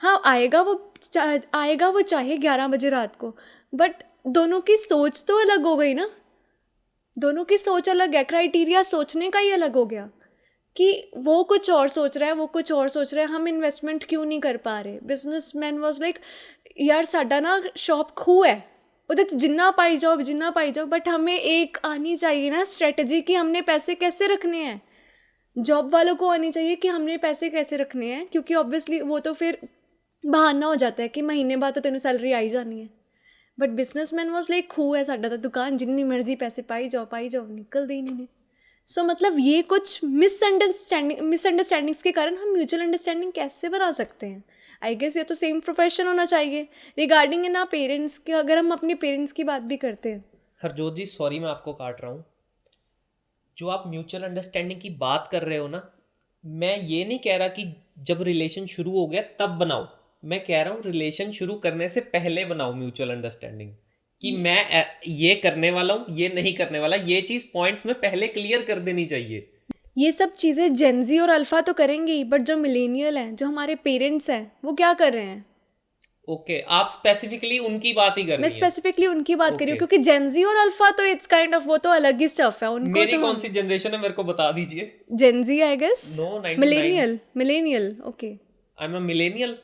हाँ आएगा वो चाहे 11 बजे रात को, बट दोनों की सोच तो अलग हो गई ना। दोनों की सोच अलग है, क्राइटेरिया सोचने का ही अलग हो गया कि वो कुछ और सोच रहा है, वो कुछ और सोच रहा है, हम इन्वेस्टमेंट क्यों नहीं कर पा रहे। बिजनेसमैन वाज लाइक यार साडा ना शॉप खूह है, उधर जिन्ना पाई जाओ, बट हमें एक आनी चाहिए ना स्ट्रेटजी कि हमने पैसे कैसे रखने हैं। जॉब वालों को आनी चाहिए कि हमने पैसे कैसे रखने हैं, क्योंकि ऑब्वियसली वो तो फिर बहाना हो जाता है कि महीने बाद तो तेन सैलरी आई जानी है। बट बिजनेसमैन वाज लाइक खूह है साडा तो दुकान, जिन्नी मर्जी पैसे पाई जाओ निकलते ही नहीं। सो मतलब ये कुछ मिसअंडरस्टैंडिंग्स के कारण हम म्यूचुअल अंडरस्टैंडिंग कैसे बना सकते हैं? आई गेस ये तो सेम प्रोफेशन होना चाहिए रिगार्डिंग इन पेरेंट्स के, अगर हम अपने पेरेंट्स की बात भी करते हैं। हरजोत जी सॉरी मैं आपको काट रहा हूँ। जो आप म्यूचुअल अंडरस्टैंडिंग की बात कर रहे हो ना, मैं ये नहीं कह रहा कि जब रिलेशन शुरू हो गया तब बनाओ। मैं कह रहा हूँ रिलेशन शुरू करने से पहले बनाओ म्यूचुअल अंडरस्टैंडिंग कि मैं ये करने वाला हूँ, ये नहीं करने वाला। ये चीज़ पॉइंट्स में पहले क्लियर कर देनी चाहिए। ये सब चीज़ें जेंजी और अल्फ़ा तो करेंगे ही, बट जो मिलेनियल हैं, जो हमारे पेरेंट्स हैं, वो क्या कर रहे हैं? ओके, आप स्पेसिफिकली उनकी बात ही कर मैं रही हैं। स्पेसिफिकली उनकी बात कर रही हूँ ओके, क्योंकि जेंजी और अल्फ़ा तो इट्स काइंड ऑफ वो तो अलग ही स्टफ है, उनको मेरी तो कौन हम सी जनरेशन है मेरे को बता दीजिए। Gen Z I guess. No, 99। Millennial okay. I am a millennial.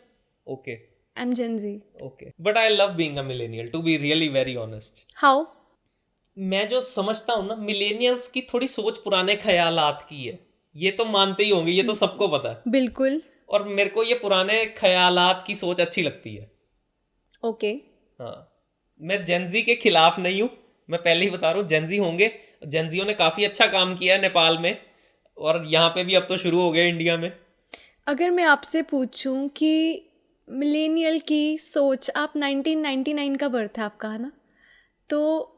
Okay. I am gen Z. Okay, but I love being a millennial to be really very honest. How? मैं जो समझता हूँ ना, मिलेनियल्स की थोड़ी सोच पुराने ख्यालात की है। ये तो मानते ही होंगे, ये तो सबको पता है। बिल्कुल। और मेरे को ये पुराने ख्यालात की सोच अच्छी लगती है। ओके। हाँ, मैं जेंजी के खिलाफ नहीं हूँ। मैं पहले ही बता रहा हूँ, जेंजी होंगे, जेंजियों ने काफ़ी अच्छा काम किया है नेपाल में, और यहाँ पे भी अब तो शुरू हो गया इंडिया में। अगर मैं आपसे पूछूं कि मिलेनियल की सोच, आप 1999 का बर्थ है आपका है ना, तो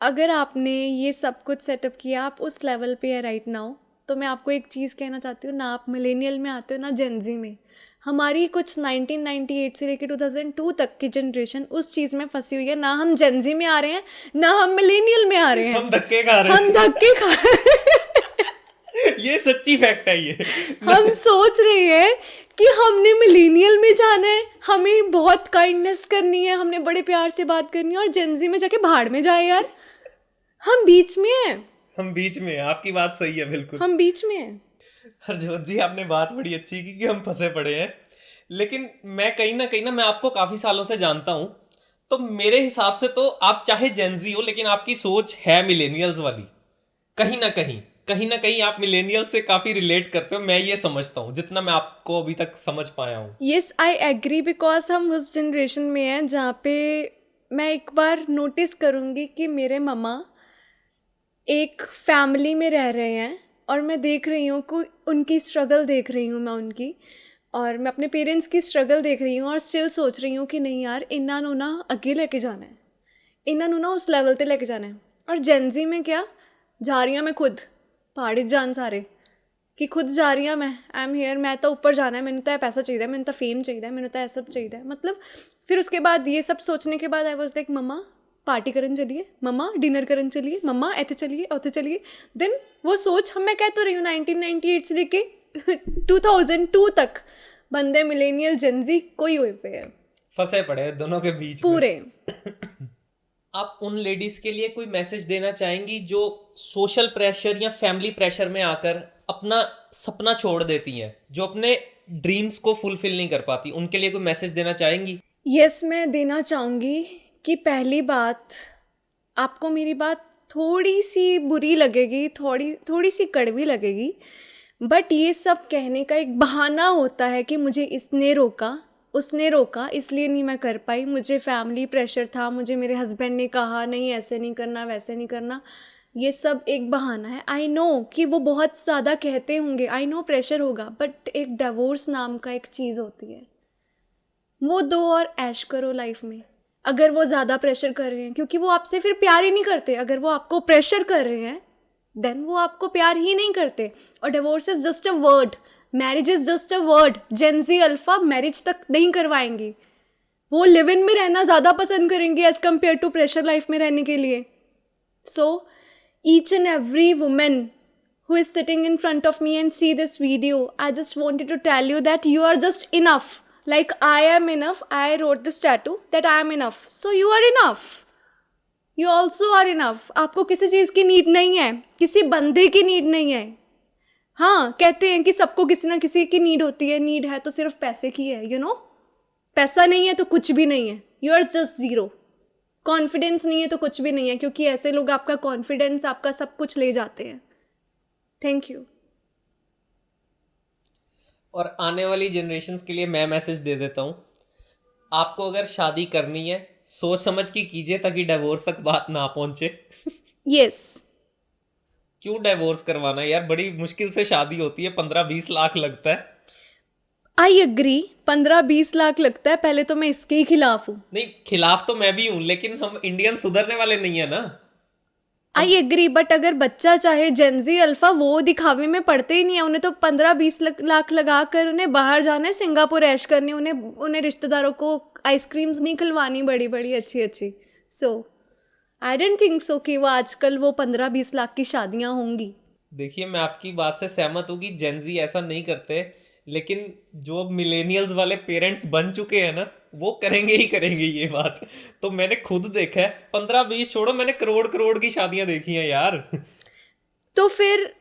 अगर आपने ये सब कुछ सेटअप किया, आप उस लेवल पे है राइट नाउ, तो मैं आपको एक चीज़ कहना चाहती हूँ, ना आप मिलेनियल में आते हो ना जेंजी में। हमारी कुछ 1998 से लेकर 2002 तक की जनरेशन उस चीज़ में फंसी हुई है। ना हम जेनजी में आ रहे हैं, ना हम मिलेनियल में आ रहे हैं। हम धक्के खा रहे हम धक्के खा रहे हैं। हैं। ये सच्ची फैक्ट है ये। हम सोच रहे हैं कि हमने मिलेनियल में जाना है, हमें बहुत काइंडनेस करनी है, हमने बड़े प्यार से बात करनी है, और जेनजी में जाके भाड़ में जाए यार। हम बीच में हैं, हम बीच में हैं, आपकी बात सही है बिल्कुल। हम बीच में हैं। हरजोत जी, आपने बात बड़ी अच्छी की कि हम फंसे पड़े हैं, लेकिन मैं कहीं ना मैं आपको काफी सालों से जानता हूं, तो मेरे हिसाब से तो आप चाहे जेनजी हो लेकिन आपकी सोच है मिलेनियल्स वाली। कहीं ना कहीं आप मिलेनियल से काफी रिलेट करते हो, मैं ये समझता हूँ जितना मैं आपको अभी तक समझ पाया हूँ। यस, आई एग्री, बिकॉज हम उस जनरेशन में हैं जहाँ पे मैं एक बार नोटिस करूँगी कि मेरे मम्मा एक फैमिली में रह रहे हैं, और मैं देख रही हूँ कि उनकी स्ट्रगल देख रही हूँ मैं उनकी, और मैं अपने पेरेंट्स की स्ट्रगल देख रही हूँ, और स्टिल सोच रही हूँ कि नहीं यार, इन्ना नू ना अगे लेके जाना है, इन्ना नू ना उस लेवल ते लेके जाना है। और जेनजी में क्या, जा रही हूँ मैं खुद पहाड़ी जान सारे कि खुद जा रही हूँ मैं, आई एम हेयर, मैं तो ऊपर जाना है, मैंने तो पैसा चाहिए, मैंने तो फेम चाहिए, मैंने तो ऐसा चाहिए। मतलब फिर उसके बाद ये सब सोचने के बाद आई वॉज लाइक, मम्मा पार्टी करन चलिए, मम्मा डिनर करन चलिए, मम्मा ऐसे चलिए उसे चलिए। देन वो सोच हम, मैं कह तो रही हूँ 1998 से लेके 2002 तक बंदे मिलेनियल जेनजी कोई हुए पे है, फंसे पड़े हैं दोनों के बीच में। पूरे। आप उन लेडीज के लिए कोई मैसेज देना चाहेंगी जो सोशल प्रेशर या फैमिली प्रेशर में आकर अपना सपना छोड़ देती हैं, जो अपने ड्रीम्स को फुलफिल नहीं कर पाती, उनके लिए कोई मैसेज देना चाहेंगी? यस, मैं देना चाहूँगी कि पहली बात, आपको मेरी बात थोड़ी सी बुरी लगेगी, थोड़ी सी कड़वी लगेगी, बट ये सब कहने का एक बहाना होता है कि मुझे इसने रोका, उसने रोका, इसलिए नहीं मैं कर पाई, मुझे फैमिली प्रेशर था, मुझे मेरे हस्बैंड ने कहा नहीं ऐसे नहीं करना, वैसे नहीं करना। ये सब एक बहाना है। आई नो कि वो बहुत ज़्यादा कहते होंगे, आई नो प्रेशर होगा, बट एक डिवोर्स नाम का एक चीज़ होती है, वो दो और ऐश करो लाइफ में। अगर वो ज़्यादा प्रेशर कर रहे हैं, क्योंकि वो आपसे फिर प्यार ही नहीं करते, अगर वो आपको प्रेशर कर रहे हैं देन वो आपको प्यार ही नहीं करते। और divorce is just a word, marriage is just a word. Gen Z alpha marriage तक नहीं करवाएंगी, वो लिव इन में रहना ज़्यादा पसंद करेंगे as compare to pressure life में रहने के लिए। So each and every women who is sitting in front of me and see this video, I just wanted to tell you that you are just enough. Like I am enough. I wrote this tattoo that I am enough. So you are enough. You also are enough. आपको किसी चीज़ की नीड नहीं है, किसी बंदे की नीड नहीं है। हाँ, कहते हैं कि सबको किसी ना किसी की नीड होती है, नीड है तो सिर्फ पैसे की है, you know? पैसा नहीं है तो कुछ भी नहीं है, you are just zero. Confidence नहीं है तो कुछ भी नहीं है, क्योंकि ऐसे लोग आपका कॉन्फिडेंस, आपका सब कुछ ले जाते हैं। Thank you. और आने वाली जनरेशन्स के लिए मैं मैसेज दे देता हूँ, आपको अगर शादी करनी है सोच समझ के कीजिए ताकि डिवोर्स तक बात ना पहुंचे। यस, क्यों डिवोर्स करवाना यार, बड़ी मुश्किल से शादी होती है, 15-20 लाख लगता है। आई एग्री, 15-20 लाख लगता है। पहले तो मैं इसके ही खिलाफ हूँ। नहीं, खिलाफ तो मैं भी हूँ, लेकिन हम इंडियन सुधरने वाले नहीं है ना। आई एग्री, बट अगर बच्चा चाहे जेनजी अल्फा, वो दिखावे में पड़ते ही नहीं है। उन्हें तो 15-20 लाख लगा कर उन्हें बाहर जाना है, सिंगापुर ऐश करनी, उन्हें रिश्तेदारों को आइसक्रीम्स नहीं खिलवानी बड़ी बड़ी अच्छी अच्छी। सो आई डेंट थिंक सो कि वो आजकल वो 15-20 लाख की शादियाँ होंगी। देखिए, मैं आपकी बात से सहमत हूँ कि जेनजी ऐसा नहीं करते, लेकिन जो मिलेनियल्स वाले पेरेंट्स बन चुके हैं ना, वो करेंगे ही करेंगे ये बात। तो मैंने खुद देखा है, 15-20 छोड़ो, मैंने करोड़ करोड़ की शादियां देखी हैं यार। तो फिर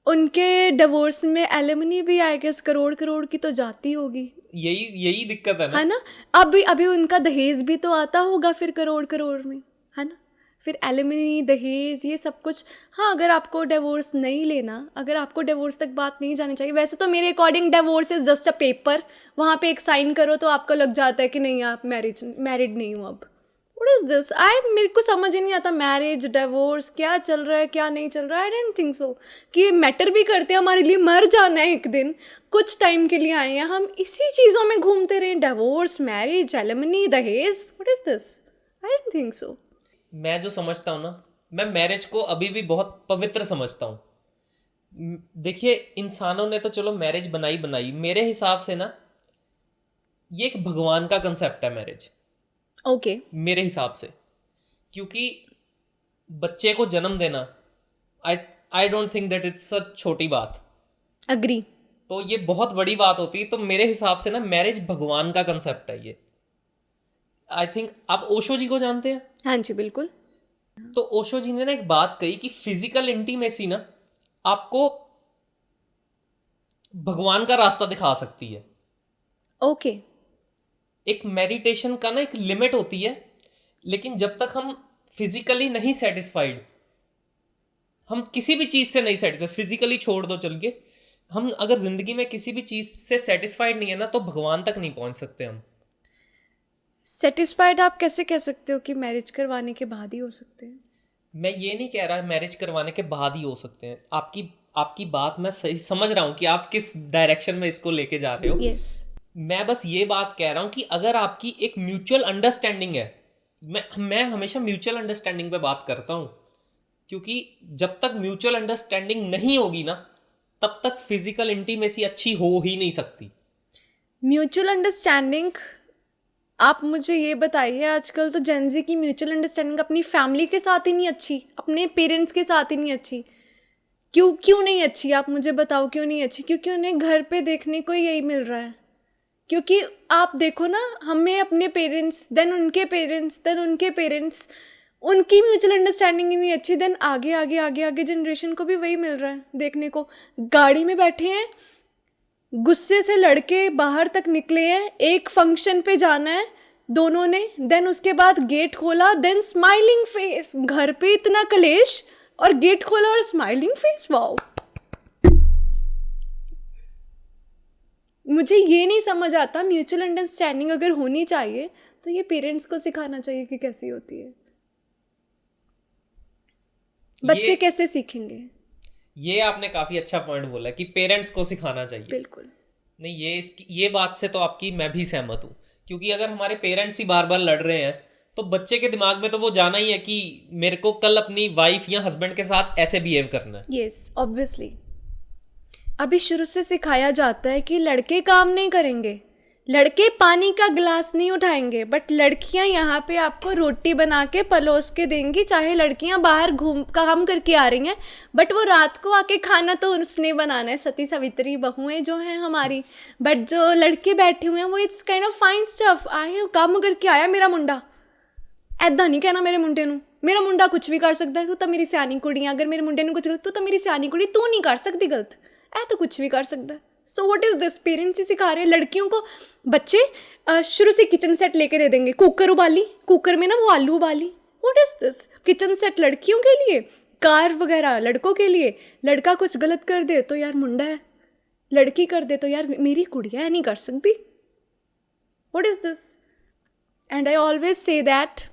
उनके डिवोर्स में एलिमनी भी आई गेस करोड़ करोड़ की तो जाती होगी। यही दिक्कत है ना। है ना, अभी उनका दहेज भी तो आता होगा फिर करोड़ करोड़ में, है ना। फिर एलिमनी, दहेज, ये सब कुछ। हाँ, अगर आपको डिवोर्स नहीं लेना, अगर आपको डिवोर्स तक बात नहीं जानी चाहिए, वैसे तो मेरे according divorce is just a paper, वहाँ पे एक साइन करो तो आपको लग जाता है कि नहीं आप मैरिड नहीं हो। अब व्हाट इज दिस, मेरे को समझ ही नहीं आता, मैरिज डिवोर्स क्या चल रहा है क्या नहीं चल रहा है। आई डोंट थिंक सो कि मैटर भी करते हैं हमारे लिए। मर जाना है एक दिन, कुछ टाइम के लिए आए हैं, हम इसी चीज़ों में घूमते रहे, डिवोर्स, मैरिज, एलिमनी, दहेज, what is this. I don't think सो। मैं जो समझता हूँ ना, मैं मैरिज को अभी भी बहुत पवित्र समझता हूँ। देखिए, इंसानों ने तो चलो मैरिज बनाई, मेरे हिसाब से ना ये एक भगवान का कंसेप्ट है मैरिज, ओके, मेरे हिसाब से। क्योंकि बच्चे को जन्म देना, I I don't think that it's a छोटी बात। अग्री। तो ये बहुत बड़ी बात होती है। तो मेरे हिसाब से ना मैरिज भगवान का कंसेप्ट है ये। आई थिंक आप ओशो जी को जानते हैं। हाँ जी, बिल्कुल। तो ओशो जी ने ना एक बात कही कि फिजिकल इंटीमेसी ना आपको भगवान का रास्ता दिखा सकती है। ओके, एक मेडिटेशन का ना एक लिमिट होती है, लेकिन जब तक हम फिजिकली नहीं सेटिस्फाइड, हम किसी भी चीज से नहीं सेटिस्फाइड, फिजिकली छोड़ दो चल के, हम अगर जिंदगी में किसी भी चीज से सेटिस्फाइड नहीं है ना, तो भगवान तक नहीं पहुंच सकते हम। सेटिस्फाइड आप कैसे कह सकते हो कि मैरिज करवाने के बाद ही हो सकते हैं? मैं ये नहीं कह रहा मैरिज करवाने के बाद ही हो सकते हैं। आपकी आपकी बात मैं सही समझ रहा हूँ कि आप किस डायरेक्शन में इसको लेके जा रहे हो। यस। मैं बस ये बात कह रहा हूँ कि अगर आपकी एक म्यूचुअल अंडरस्टैंडिंग है, मैं हमेशा म्यूचुअल अंडरस्टैंडिंग पे बात करता हूँ, क्योंकि जब तक म्यूचुअल अंडरस्टैंडिंग नहीं होगी ना, तब तक फिजिकल इंटीमेसी अच्छी हो ही नहीं सकती। म्यूचुअल अंडरस्टैंडिंग, आप मुझे ये बताइए, आजकल तो जेंजी की म्यूचुअल अंडरस्टैंडिंग अपनी फैमिली के साथ ही नहीं अच्छी, अपने पेरेंट्स के साथ ही नहीं अच्छी। क्यों नहीं अच्छी? आप मुझे बताओ क्यों नहीं अच्छी? क्योंकि उन्हें घर पे देखने को ही यही मिल रहा है। क्योंकि आप देखो ना, हमें अपने पेरेंट्स, देन उनके पेरेंट्स, देन उनके पेरेंट्स, उनकी म्यूचुअल अंडरस्टैंडिंग ही नहीं अच्छी, देन आगे आगे आगे आगे जनरेशन को भी वही मिल रहा है देखने को। गाड़ी में बैठे हैं, गुस्से से लड़के बाहर तक निकले हैं, एक फंक्शन पे जाना है दोनों ने, देन उसके बाद गेट खोला, देन स्माइलिंग फेस। घर पे इतना कलेश और गेट खोला और स्माइलिंग फेस, वाओ। मुझे ये नहीं समझ आता, म्यूचुअल अंडरस्टैंडिंग अगर होनी चाहिए तो ये पेरेंट्स को सिखाना चाहिए कि कैसी होती है। बच्चे कैसे सीखेंगे? ये आपने काफी अच्छा पॉइंट बोला कि पेरेंट्स को सिखाना चाहिए। बिल्कुल नहीं, ये बात से तो आपकी मैं भी सहमत हूँ। क्योंकि अगर हमारे पेरेंट्स ही बार बार लड़ रहे हैं, तो बच्चे के दिमाग में तो वो जाना ही है कि मेरे को कल अपनी वाइफ या हस्बैंड के साथ ऐसे बिहेव करना है। Yes, obviously. अभी शुरू से सिखाया जाता है कि लड़के काम नहीं करेंगे, लड़के पानी का गिलास नहीं उठाएंगे, बट लड़कियां यहाँ पे आपको रोटी बना के परोस के देंगी। चाहे लड़कियां बाहर घूम काम करके आ रही हैं, बट वो रात को आके खाना तो उसने बनाना है। सती सावित्री बहुएं जो हैं हमारी, बट जो लड़के बैठे हुए हैं वो it's kind of fine stuff. आए काम करके आया मेरा मुंडा, ऐदा नहीं कहना मेरे मुंडे नूं, मेरा मुंडा कुछ भी कर सकता है, तू तो मेरी सियानी कुड़ी, अगर मेरे मुंडे ने कुछ गलत, तू तो मेरी सियानी कुड़ी, तू नहीं कर सकती गलत, ऐ तो कुछ भी कर सकता है। So what is this? Parents ही सिखा रहे हैं लड़कियों को। बच्चे शुरू से किचन सेट लेके दे देंगे, कुकर उबाली, कुकर में ना वो आलू उबाली। What is this? Kitchen set लड़कियों के लिए, कार वगैरह लड़कों के लिए। लड़का कुछ गलत कर दे तो यार मुंडा है, लड़की कर दे तो यार मेरी कुड़िया है, नहीं कर सकती। What is this? And I always say that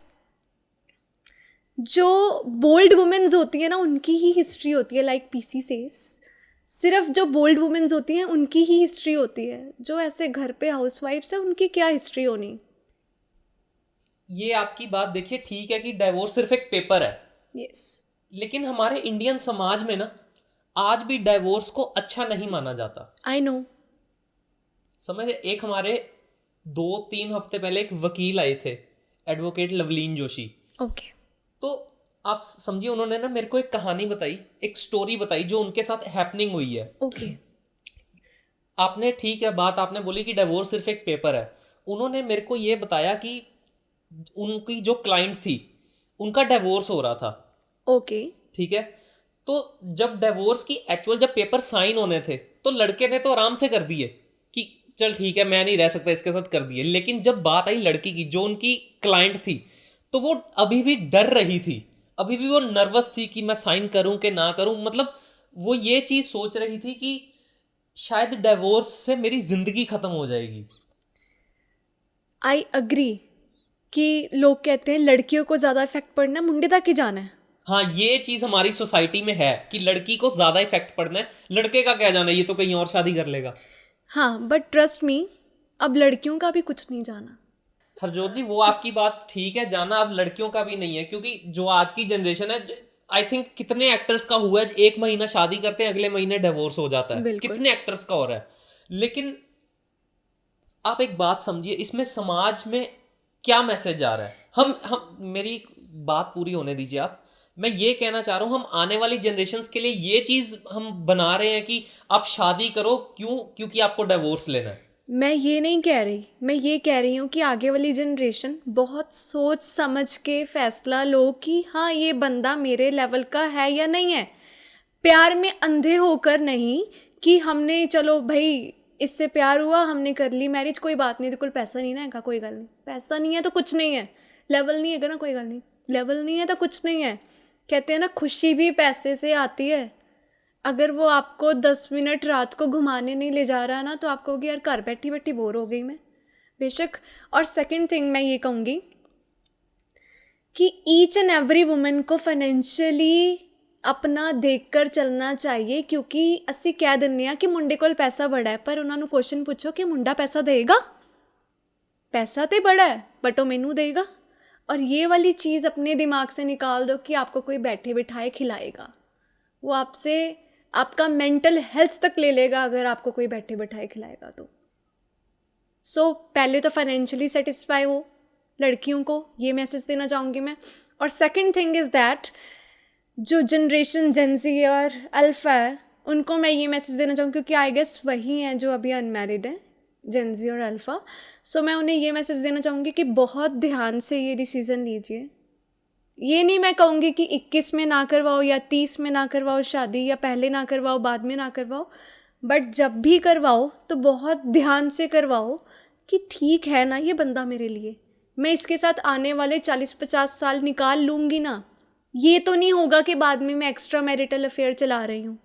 जो बोल्ड वुमेन्स होती है ना, उनकी ही हिस्ट्री होती है। लाइक पीसी सेज, सिर्फ जो बोल्ड वुमेन्स होती हैं उनकी ही हिस्ट्री होती है। जो ऐसे घर पे हाउसवाइफ्स है उनकी क्या हिस्ट्री होनी। ये आपकी बात देखिए ठीक है कि डाइवोर्स सिर्फ एक पेपर है। यस। लेकिन हमारे इंडियन समाज में ना आज भी डाइवोर्स को अच्छा नहीं माना जाता। I know. समझ, एक हमारे 2-3 हफ्ते पहले एक वकील आए थे, एडवोकेट लवलीन जोशी। ओके। तो आप समझिए, उन्होंने ना मेरे को एक कहानी बताई, एक स्टोरी बताई जो उनके साथ हैपनिंग हुई है। ओके। आपने ठीक है बात आपने बोली कि डिवोर्स सिर्फ एक पेपर है। उन्होंने मेरे को ये बताया कि उनकी जो क्लाइंट थी उनका डिवोर्स हो रहा था। ओके। ठीक है, तो जब डिवोर्स की एक्चुअल जब पेपर साइन होने थे, तो लड़के ने तो आराम से कर दिए कि चल ठीक है मैं नहीं रह सकता इसके साथ, कर दिए। लेकिन जब बात आई लड़की की, जो उनकी क्लाइंट थी, तो वो अभी भी डर रही थी, अभी भी वो नर्वस थी कि मैं साइन करूं कि ना करूं। मतलब वो ये चीज सोच रही थी कि शायद डिवोर्स से मेरी जिंदगी खत्म हो जाएगी। आई अग्री कि लोग कहते हैं लड़कियों को ज़्यादा इफेक्ट पड़ना मुंडे तक ही जाना है। हाँ, ये चीज हमारी सोसाइटी में है कि लड़की को ज्यादा इफेक्ट पड़ना है, लड़के का क्या जाना, ये तो कहीं और शादी कर लेगा। हाँ, बट ट्रस्ट मी, अब लड़कियों का भी कुछ नहीं जाना। हरजोत जी, वो आपकी बात ठीक है, जाना अब लड़कियों का भी नहीं है। क्योंकि जो आज की जनरेशन है, आई थिंक कितने एक्टर्स का हुआ है, 1 महीना शादी करते हैं, अगले महीने डिवोर्स हो जाता है। बिल्कुल। कितने एक्टर्स का हो रहा है। लेकिन आप एक बात समझिए, इसमें समाज में क्या मैसेज आ रहा है? हम मेरी बात पूरी होने दीजिए आप। मैं ये कहना चाह रहा हूँ, हम आने वाली जनरेशन्स के लिए ये चीज़ हम बना रहे हैं कि आप शादी करो, क्यों? क्योंकि आपको डिवोर्स लेना है। मैं ये नहीं कह रही, मैं ये कह रही हूँ कि आगे वाली जनरेशन बहुत सोच समझ के फैसला लो कि हाँ ये बंदा मेरे लेवल का है या नहीं है। प्यार में अंधे होकर नहीं कि हमने चलो भाई इससे प्यार हुआ, हमने कर ली मैरिज, कोई बात नहीं, बिल्कुल पैसा नहीं ना है, कोई गल नहीं, पैसा नहीं है तो कुछ नहीं है, लेवल नहीं है ना, कोई गल नहीं, लेवल नहीं है तो कुछ नहीं है। कहते हैं ना खुशी भी पैसे से आती है। अगर वो आपको 10 मिनट रात को घुमाने नहीं ले जा रहा ना, तो आप कहोगे यार घर बैठी बैठी बोर हो गई मैं, बेशक। और सेकंड थिंग मैं ये कहूँगी कि ईच एंड एवरी वुमन को फाइनेंशियली अपना देखकर चलना चाहिए, क्योंकि ਅਸੀਂ ਕਹਿ ਦਿੰਦੇ ਆ ਕਿ ਮੁੰਡੇ ਕੋਲ ਪੈਸਾ ਬੜਾ ਹੈ, ਪਰ ਉਹਨਾਂ ਨੂੰ ਕੁਐਸਚਨ ਪੁੱਛੋ ਕਿ ਮੁੰਡਾ ਪੈਸਾ ਦੇਗਾ? पैसा तो बड़ा है बट वो मैनू देगा। और ये वाली चीज़ अपने दिमाग से निकाल दो कि आपको कोई बैठे बिठाए खिलाएगा। वो आपसे आपका मेंटल हेल्थ तक ले लेगा अगर आपको कोई बैठे बिठाए खिलाएगा तो। सो पहले तो फाइनेंशियली सेटिस्फाई हो लड़कियों को, ये मैसेज देना चाहूँगी मैं। और सेकंड थिंग इज़ दैट जो जनरेशन जेनजी और अल्फ़ा है उनको मैं ये मैसेज देना चाहूँगी, क्योंकि आई गेस वही हैं जो अभी अनमैरिड हैं, जेनजी और अल्फ़ा। सो मैं उन्हें ये मैसेज देना चाहूँगी कि बहुत ध्यान से ये डिसीज़न लीजिए। ये नहीं मैं कहूँगी कि 21 में ना करवाओ या 30 में ना करवाओ शादी, या पहले ना करवाओ बाद में ना करवाओ, बट जब भी करवाओ तो बहुत ध्यान से करवाओ कि ठीक है ना ये बंदा मेरे लिए, मैं इसके साथ आने वाले 40-50 साल निकाल लूँगी ना। ये तो नहीं होगा कि बाद में मैं एक्स्ट्रा मैरिटल अफेयर चला रही हूँ,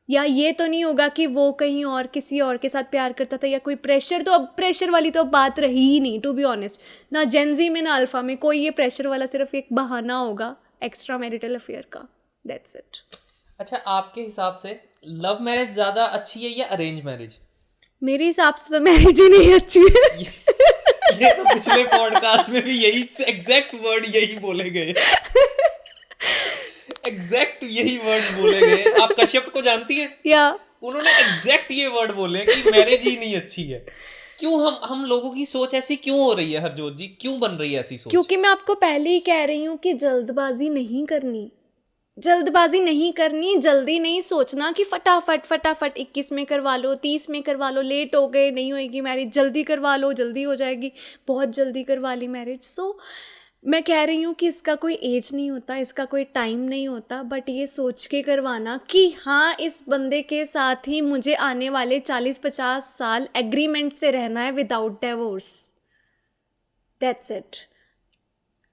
या ये तो नहीं होगा कि वो कहीं और किसी और के साथ प्यार करता था, या कोई प्रेशर। तो अब प्रेशर वाली तो अब बात रही ही नहीं, टू बी ऑनेस्ट। ना जेनजी में ना अल्फ़ा में कोई ये प्रेशर वाला, सिर्फ एक बहाना होगा एक्स्ट्रा मैरिटल अफेयर का, दैट्स इट। अच्छा, आपके हिसाब से लव मैरिज ज़्यादा अच्छी है या अरेंज मैरिज? मेरे हिसाब से तो मैरिज ही नहीं अच्छी है। ये तो पिछले पॉडकास्ट में भी यही एग्जैक्ट वर्ड यही बोले गए, एग्जैक्ट यही वर्ड बोले गए। आप कश्यप को जानती है? या उन्होंने एग्जैक्ट ये वर्ड बोले कि मैरिज ही नहीं अच्छी है। क्यों हम लोगों की सोच ऐसी क्यों हो रही है हरजोत जी? क्यों बन रही है ऐसी सोच? क्योंकि मैं आपको पहले ही कह रही हूँ कि जल्दबाजी नहीं करनी, जल्दबाजी नहीं करनी, जल्दी नहीं सोचना कि फटाफट 21 में करवा लो, 30 में करवा लो, लेट हो गए नहीं होएगी मैरिज, जल्दी करवा लो जल्दी हो जाएगी, बहुत जल्दी करवा ली मैरिज। सो मैं कह रही हूँ कि इसका कोई एज नहीं होता, इसका कोई टाइम नहीं होता, बट ये सोच के करवाना कि हाँ इस बंदे के साथ ही मुझे आने वाले 40-50 साल एग्रीमेंट से रहना है without divorce, that's it.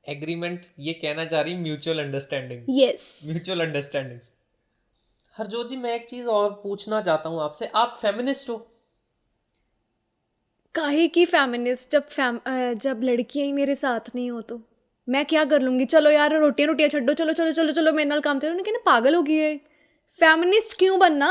Agreement ये कहना चाह रही mutual understanding? Yes, mutual understanding. Harjot ji, मैं एक चीज़ और पूछना चाहता हूँ आपसे, आप फेमिनिस्ट हो? काहे की फेमिनिस्ट? जब लड़कियां ही मेरे साथ नहीं हो तो मैं क्या कर लूँगी? चलो यार रोटियां छड्डो, चलो चलो चलो चलो मेरे नाल काम चलो, उन्होंने कहना पागल हो गई है। फेमिनिस्ट क्यों बनना,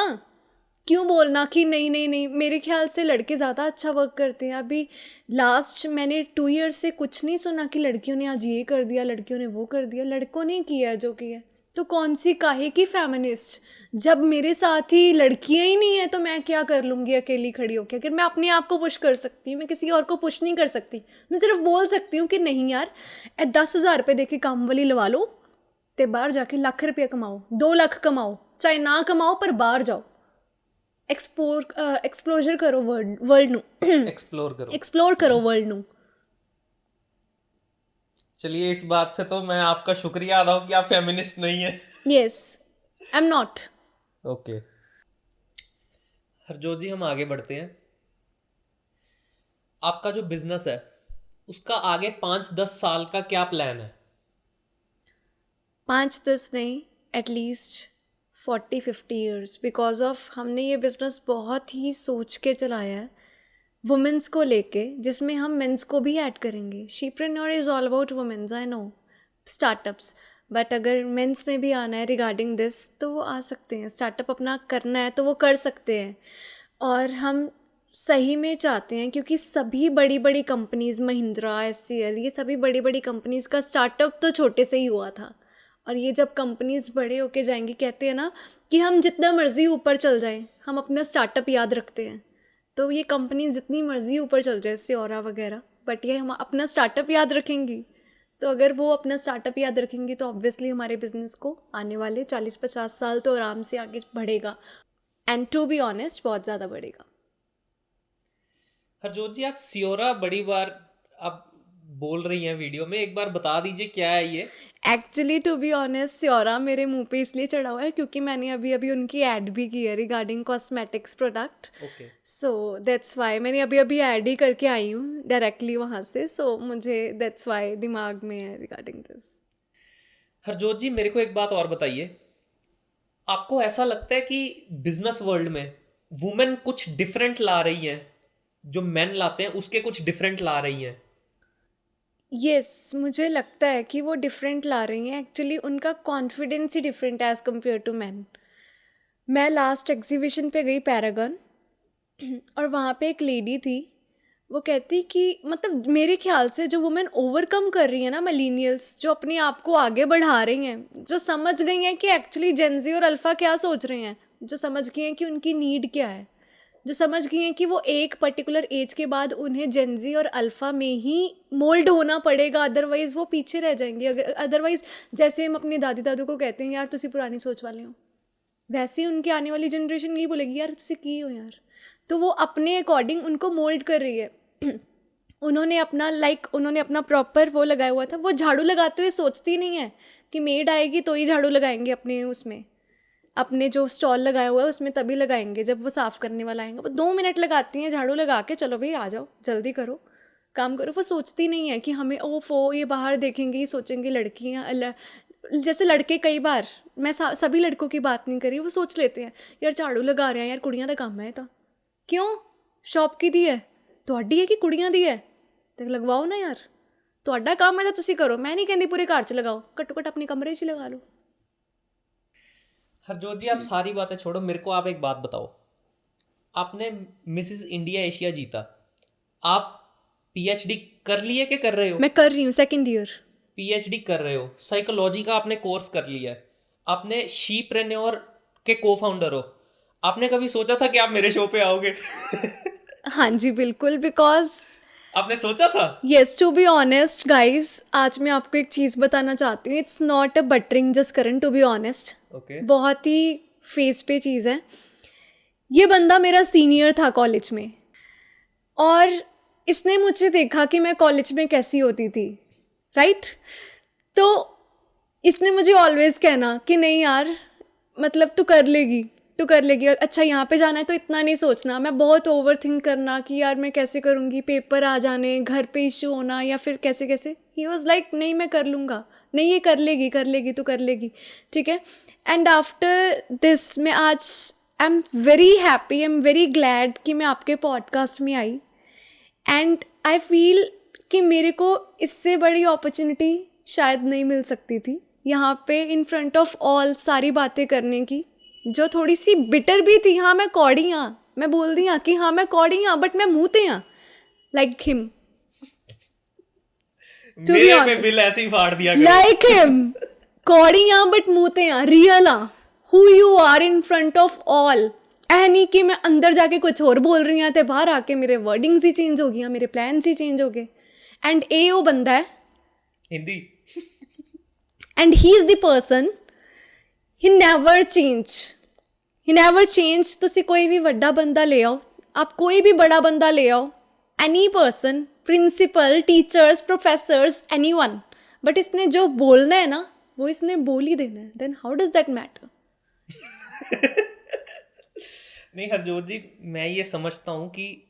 क्यों बोलना कि नहीं नहीं नहीं? मेरे ख्याल से लड़के ज़्यादा अच्छा वर्क करते हैं। अभी लास्ट मैंने 2 ईयर से कुछ नहीं सुना कि लड़कियों ने आज ये कर दिया, लड़कियों ने वो कर दिया, लड़कों ने किया जो किया। तो कौन सी काहे की फेमिनिस्ट? जब मेरे साथ ही लड़कियां ही नहीं है तो मैं क्या कर लूँगी अकेली खड़ी होकर? अगर मैं अपने आप को पुश कर सकती हूँ, मैं किसी और को पुश नहीं कर सकती। मैं सिर्फ बोल सकती हूँ कि नहीं यार 10,000 रुपये दे के काम वाली लवा लो, तो बाहर जाके लाख रुपये कमाओ, 2 लाख कमाओ, चाहे ना कमाओ पर बाहर जाओ, एक्सप्लोजर करो वर्ल्ड नू, एक्सप्लोर करो वर्ल्ड नू। चलिए, इस बात से तो मैं आपका शुक्रिया अदा हूँ कि आप फेमिनिस्ट नहीं है। Yes, I am not. Okay Harjot ji, हम आगे बढ़ते हैं। आपका जो बिजनेस है उसका आगे 5-10 साल का क्या प्लान है? 5-10 नहीं, एटलीस्ट 40-50 ईयर्स, बिकॉज ऑफ हमने ये बिज़नेस बहुत ही सोच के चलाया है वुमेंस को लेके, जिसमें हम मेंस को भी ऐड करेंगे। Shepreneur is all about womens, I know, startups, but अगर मेंस ने भी आना है रिगार्डिंग दिस तो वो आ सकते हैं। स्टार्टअप अपना करना है तो वो कर सकते हैं। और हम सही में चाहते हैं, क्योंकि सभी बड़ी बड़ी कंपनीज़, महिंद्रा, SCL, ये सभी बड़ी बड़ी कंपनीज़ का स्टार्टअप तो छोटे से ही हुआ था। और ये जब कंपनीज़ बड़े होके जाएंगी, कहते हैं ना कि हम जितना मर्ज़ी ऊपर चल जाएं, हम अपना स्टार्टअप याद रखते हैं। तो ये कंपनी जितनी मर्जी ऊपर चल जाए, सियोरा वगैरह, बट ये हम अपना स्टार्टअप याद रखेंगी। तो अगर वो अपना स्टार्टअप याद रखेंगी तो ऑब्वियसली हमारे बिजनेस को आने वाले 40-50 साल तो आराम से आगे बढ़ेगा, एंड टू बी ऑनेस्ट बहुत ज़्यादा बढ़ेगा। हरजोत जी, आप सियोरा बड़ी बार आप बोल रही हैं वीडियो में, एक बार बता दीजिए क्या है ये। एक्चुअली टू बी ऑनेस्ट सियोरा मेरे मुंह पे इसलिए चढ़ा हुआ है क्योंकि मैंने अभी अभी उनकी ऐड भी की है regarding cosmetics product. Okay. So that's why मैंने अभी अभी ऐड ही करके आई हूँ डायरेक्टली वहाँ से, सो मुझे दैट्स वाई दिमाग में है रिगार्डिंग दिस। हरजोत जी, मेरे को एक बात और बताइए, आपको ऐसा लगता है कि बिजनेस वर्ल्ड में वुमेन कुछ डिफरेंट ला रही हैं, जो मेन लाते हैं उसके कुछ डिफरेंट ला रही हैं? यस, मुझे लगता है कि वो डिफरेंट ला रही हैं। एक्चुअली उनका कॉन्फिडेंस ही डिफरेंट है एज़ कम्पेयर टू मैन। मैं लास्ट एग्जीबिशन पे गई पैरागन, और वहाँ पे एक लेडी थी, वो कहती कि मतलब मेरे ख्याल से जो वुमेन ओवरकम कर रही है ना, मिलीनियल्स जो अपने आप को आगे बढ़ा रही हैं, जो समझ गई हैं कि एक्चुअली जेनजी और अल्फ़ा क्या सोच रहे हैं, जो समझ गई हैं कि उनकी नीड क्या है, जो समझ गई हैं कि वो एक पर्टिकुलर एज के बाद उन्हें जेनजी और अल्फ़ा में ही मोल्ड होना पड़ेगा, अदरवाइज़ वो पीछे रह जाएंगी। अगर अदरवाइज़ जैसे हम अपने दादी दादू को कहते हैं यार तुसी पुरानी सोच वाले हो, वैसे ही उनकी आने वाली जनरेशन यही बोलेगी यार तुसी की हो यार। तो वो अपने अकॉर्डिंग उनको मोल्ड कर रही है। उन्होंने अपना प्रॉपर वो लगाया हुआ था। वो झाड़ू लगाते हुए सोचती नहीं है कि मेड आएगी तो ही झाड़ू लगाएंगे, अपने जो स्टॉल लगाया हुआ है उसमें तभी लगाएंगे जब वो साफ़ करने वाला आएंगे। वो 2 मिनट लगाती हैं झाड़ू लगा के, चलो भाई आ जाओ जल्दी करो काम करो। वो सोचती नहीं है कि हमें ये बाहर देखेंगे, ये सोचेंगे लड़कियाँ जैसे लड़के कई बार, मैं सभी लड़कों की बात नहीं करी, वो सोच लेते हैं यार झाड़ू लगा रहे हैं यार कुड़ियां का काम है। तो क्यों शॉप की दी है ਤੁਹਾਡੀ है कि कुड़ियां दी है, तो लगवाओ ना यार, ਤੁਹਾਡਾ काम है तो तुसी करो। मैं नहीं कहती पूरे घर च लगाओ, घट्टो घट्ट अपने कमरे च लगा लो। हरजोत जी, आप सारी बातें छोड़ो, मेरे को आप एक बात बताओ, आपने मिसेस इंडिया एशिया जीता, आप पीएचडी कर लिए कि कर रहे हो? मैं कर रही हूँ, 2nd ईयर। पीएचडी कर रहे हो, साइकोलॉजी का आपने कोर्स कर लिया है, आपने शीप्रेन्योर के को फाउंडर हो, आपने कभी सोचा था कि आप मेरे शो पे आओगे? हाँ जी बिल्कुल, बिकॉज आपने सोचा था? Yes, to be honest guys, आज मैं आपको एक चीज़ बताना चाहती हूँ। It's not a buttering just current, to be honest, okay. बहुत ही फेस पे चीज़ है। ये बंदा मेरा सीनियर था कॉलेज में, और इसने मुझे देखा कि मैं कॉलेज में कैसी होती थी, राइट? तो इसने मुझे ऑलवेज कहना कि नहीं यार, मतलब तू कर लेगी, अच्छा यहाँ पे जाना है तो इतना नहीं सोचना। मैं बहुत ओवर थिंक करना कि यार मैं कैसे करूँगी, पेपर आ जाने, घर पे इशू होना, या फिर कैसे कैसे। ही वॉज लाइक नहीं मैं कर लूँगा, नहीं ये कर लेगी तू कर लेगी, ठीक है। एंड आफ्टर दिस मैं आज I am very happy, I am very glad कि मैं आपके पॉडकास्ट में आई, एंड आई फील कि मेरे को इससे बड़ी अपॉर्चुनिटी शायद नहीं मिल सकती थी यहाँ पे इन फ्रंट ऑफ ऑल सारी बातें करने की, जो थोड़ी सी बिटर भी थी। हाँ मैं कौड़ी हाँ, मैं बोल दी हाँ कि हाँ मैं कौड़ी हाँ, बट मैं मूते हाँ लाइक हिम, मेरे पे बिल ऐसे ही फाड़ दिया करो। लाइक हिम, कौड़ी हाँ बट मूते हाँ, रियल हाँ, who you are in front of all. ऐ नहीं कि मैं अंदर जाके कुछ और बोल रही हूँ तो बाहर आके मेरे वर्डिंग्स ही चेंज हो गया, मेरे प्लान्स ही चेंज हो गए। एंड ए वो बंदा है Hindi, and he is the person, he never change. तुसी कोई भी वड्डा बंदा ले आओ, आप कोई भी बड़ा बंदा ले आओ, any person, principal, teachers, professors, anyone, but इसने जो बोलना है ना वो इसने बोल ही देना है। Then how does that matter? नहीं हरजोत जी, मैं ये समझता हूँ कि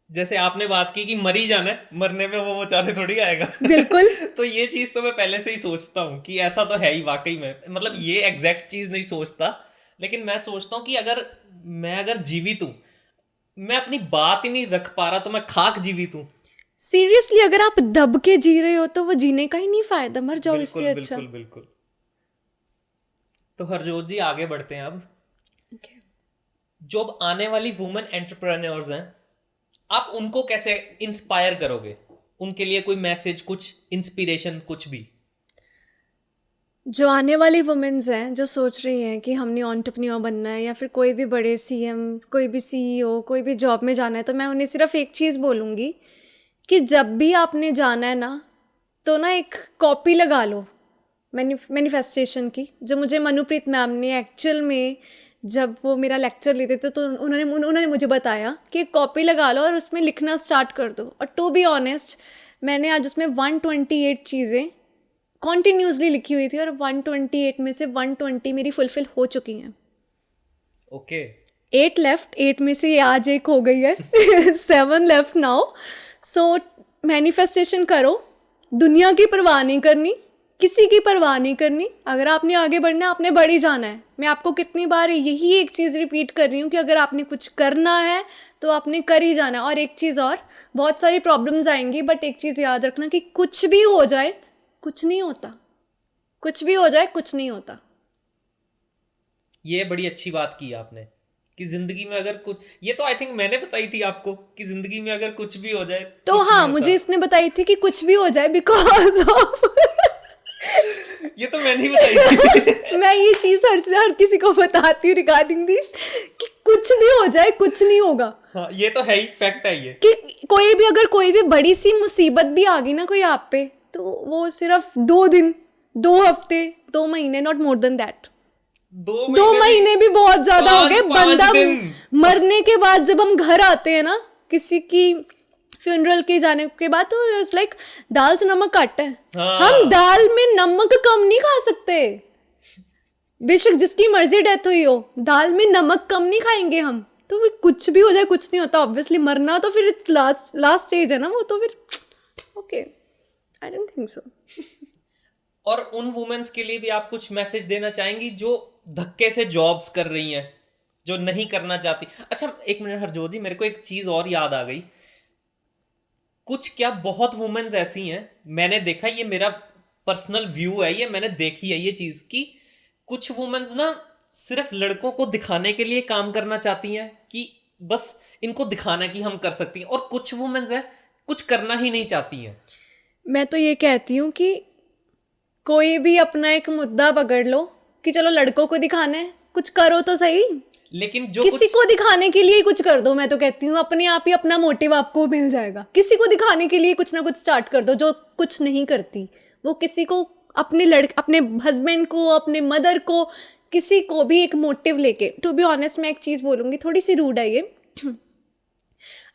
जैसे आपने बात की कि मरी जाना है, मरने पे वो चाले थोड़ी आएगा। बिल्कुल। तो ये चीज तो मैं पहले से ही सोचता हूँ कि ऐसा तो है ही वाकई में, मतलब ये एग्जैक्ट चीज नहीं सोचता, लेकिन मैं सोचता हूँ कि अगर जीवित हूँ, मैं अपनी बात ही नहीं रख पा रहा तो मैं खाक जीवित हूँ। सीरियसली अगर आप दब के जी रहे हो तो वो जीने का ही नहीं फायदा, मर जाओ इससे अच्छा। बिल्कुल बिल्कुल। तो हरजोत जी आगे बढ़ते हैं अब। जो अब आने वाली वुमेन एंटरप्रेन्योर्स हैं, आप उनको कैसे इंस्पायर करोगे? उनके लिए कोई मैसेज, कुछ इंस्पिरेशन, कुछ भी? जो आने वाली वुमेन्स हैं जो सोच रही हैं कि हमने एंटरप्रेन्योर बनना है या फिर कोई भी बड़े सीएम, कोई भी सीईओ, कोई भी जॉब में जाना है, तो मैं उन्हें सिर्फ एक चीज़ बोलूँगी कि जब भी आपने जाना है ना, तो ना एक कॉपी लगा लो मैनिफेस्टेशन की, जो मुझे मनुप्रीत मैम ने एक्चुअल में जब वो मेरा लेक्चर लेते थे तो उन्होंने मुझे बताया कि एक कॉपी लगा लो और उसमें लिखना स्टार्ट कर दो। और टू बी ऑनेस्ट, मैंने आज उसमें 128 चीज़ें कॉन्टीन्यूसली लिखी हुई थी और 128 में से 120 मेरी फुलफिल हो चुकी हैं। ओके 8 लेफ्ट, 8 में से ये आज एक हो गई है 7 लेफ्ट नाउ। सो मैनिफेस्टेशन करो, दुनिया की परवाह नहीं करनी, किसी की परवाह नहीं करनी। अगर आपने आगे बढ़ना है, आपने बढ़ ही जाना है। मैं आपको कितनी बार यही एक चीज़ रिपीट कर रही हूँ कि अगर आपने कुछ करना है तो आपने कर ही जाना है। और एक चीज़ और, बहुत सारी प्रॉब्लम्स आएंगी, बट एक चीज़ याद रखना कि कुछ भी हो जाए कुछ नहीं होता, कुछ भी हो जाए कुछ नहीं होता। ये बड़ी अच्छी बात की आपने कि जिंदगी में अगर कुछ, ये तो आई थिंक मैंने बताई थी आपको कि जिंदगी में अगर कुछ भी हो जाए तो कुछ हाँ, नहीं मुझे होता। इसने बताई थी कि कुछ भी हो जाए बिकॉज ऑफ ये तो मैंने ही बताई थी। मैं ये चीज़ हर किसी को बताती हूँ रिगार्डिंग दिस कि कुछ भी हो जाए कुछ नहीं होगा। हाँ ये तो है ही, फैक्ट है ये। कि कोई भी अगर कोई भी बड़ी सी मुसीबत भी आ गई ना कोई आप पे, तो वो सिर्फ 2 दिन, 2 हफ्ते, 2 महीने, नॉट मोर देन दैट। 2 महीने भी बहुत ज्यादा हो गए। 5 बंदा दिन। मरने के बाद जब हम घर आते हैं ना किसी की फ्यूनरल के जाने के बाद, तो इट्स लाइक दाल से नमक कट है। हाँ। हम दाल में नमक कम नहीं खा सकते, बेशक जिसकी मर्जी डेथ हुई हो, दाल में नमक कम नहीं खाएंगे हम। तो भी कुछ भी हो जाए कुछ नहीं होता। ऑब्वियसली मरना तो फिर लास्ट स्टेज है ना वो, तो फिर ओके, आई डोंट थिंक सो। और उन वुमेन्स के लिए भी आप कुछ मैसेज देना चाहेंगी जो धक्के से जॉब्स कर रही हैं, जो नहीं करना चाहती? अच्छा एक मिनट हरजोत जी, मेरे को एक चीज और याद आ गई। कुछ क्या बहुत वुमेन्स ऐसी हैं, मैंने देखा, ये मेरा पर्सनल व्यू है, ये मैंने देखी है ये चीज कि कुछ वुमेन्स ना सिर्फ लड़कों को दिखाने के लिए काम करना चाहती हैं कि बस इनको दिखाना है कि हम कर सकती हैं, और कुछ वुमेन्स है कुछ करना ही नहीं चाहती हैं। मैं तो ये कहती हूँ कि कोई भी अपना एक मुद्दा पकड़ लो कि चलो लड़कों को दिखाना है, कुछ करो तो सही। लेकिन जो किसी कुछ को दिखाने के लिए ही कुछ कर दो। मैं तो कहती हूँ अपने आप ही अपना मोटिव आपको मिल जाएगा। किसी को दिखाने के लिए कुछ ना कुछ स्टार्ट कर दो। जो कुछ नहीं करती वो किसी को, अपने हस्बैंड को, अपने मदर को, किसी को भी एक मोटिव लेके। टू बी ऑनेस्ट, मैं एक चीज़ बोलूँगी, थोड़ी सी रूड है ये।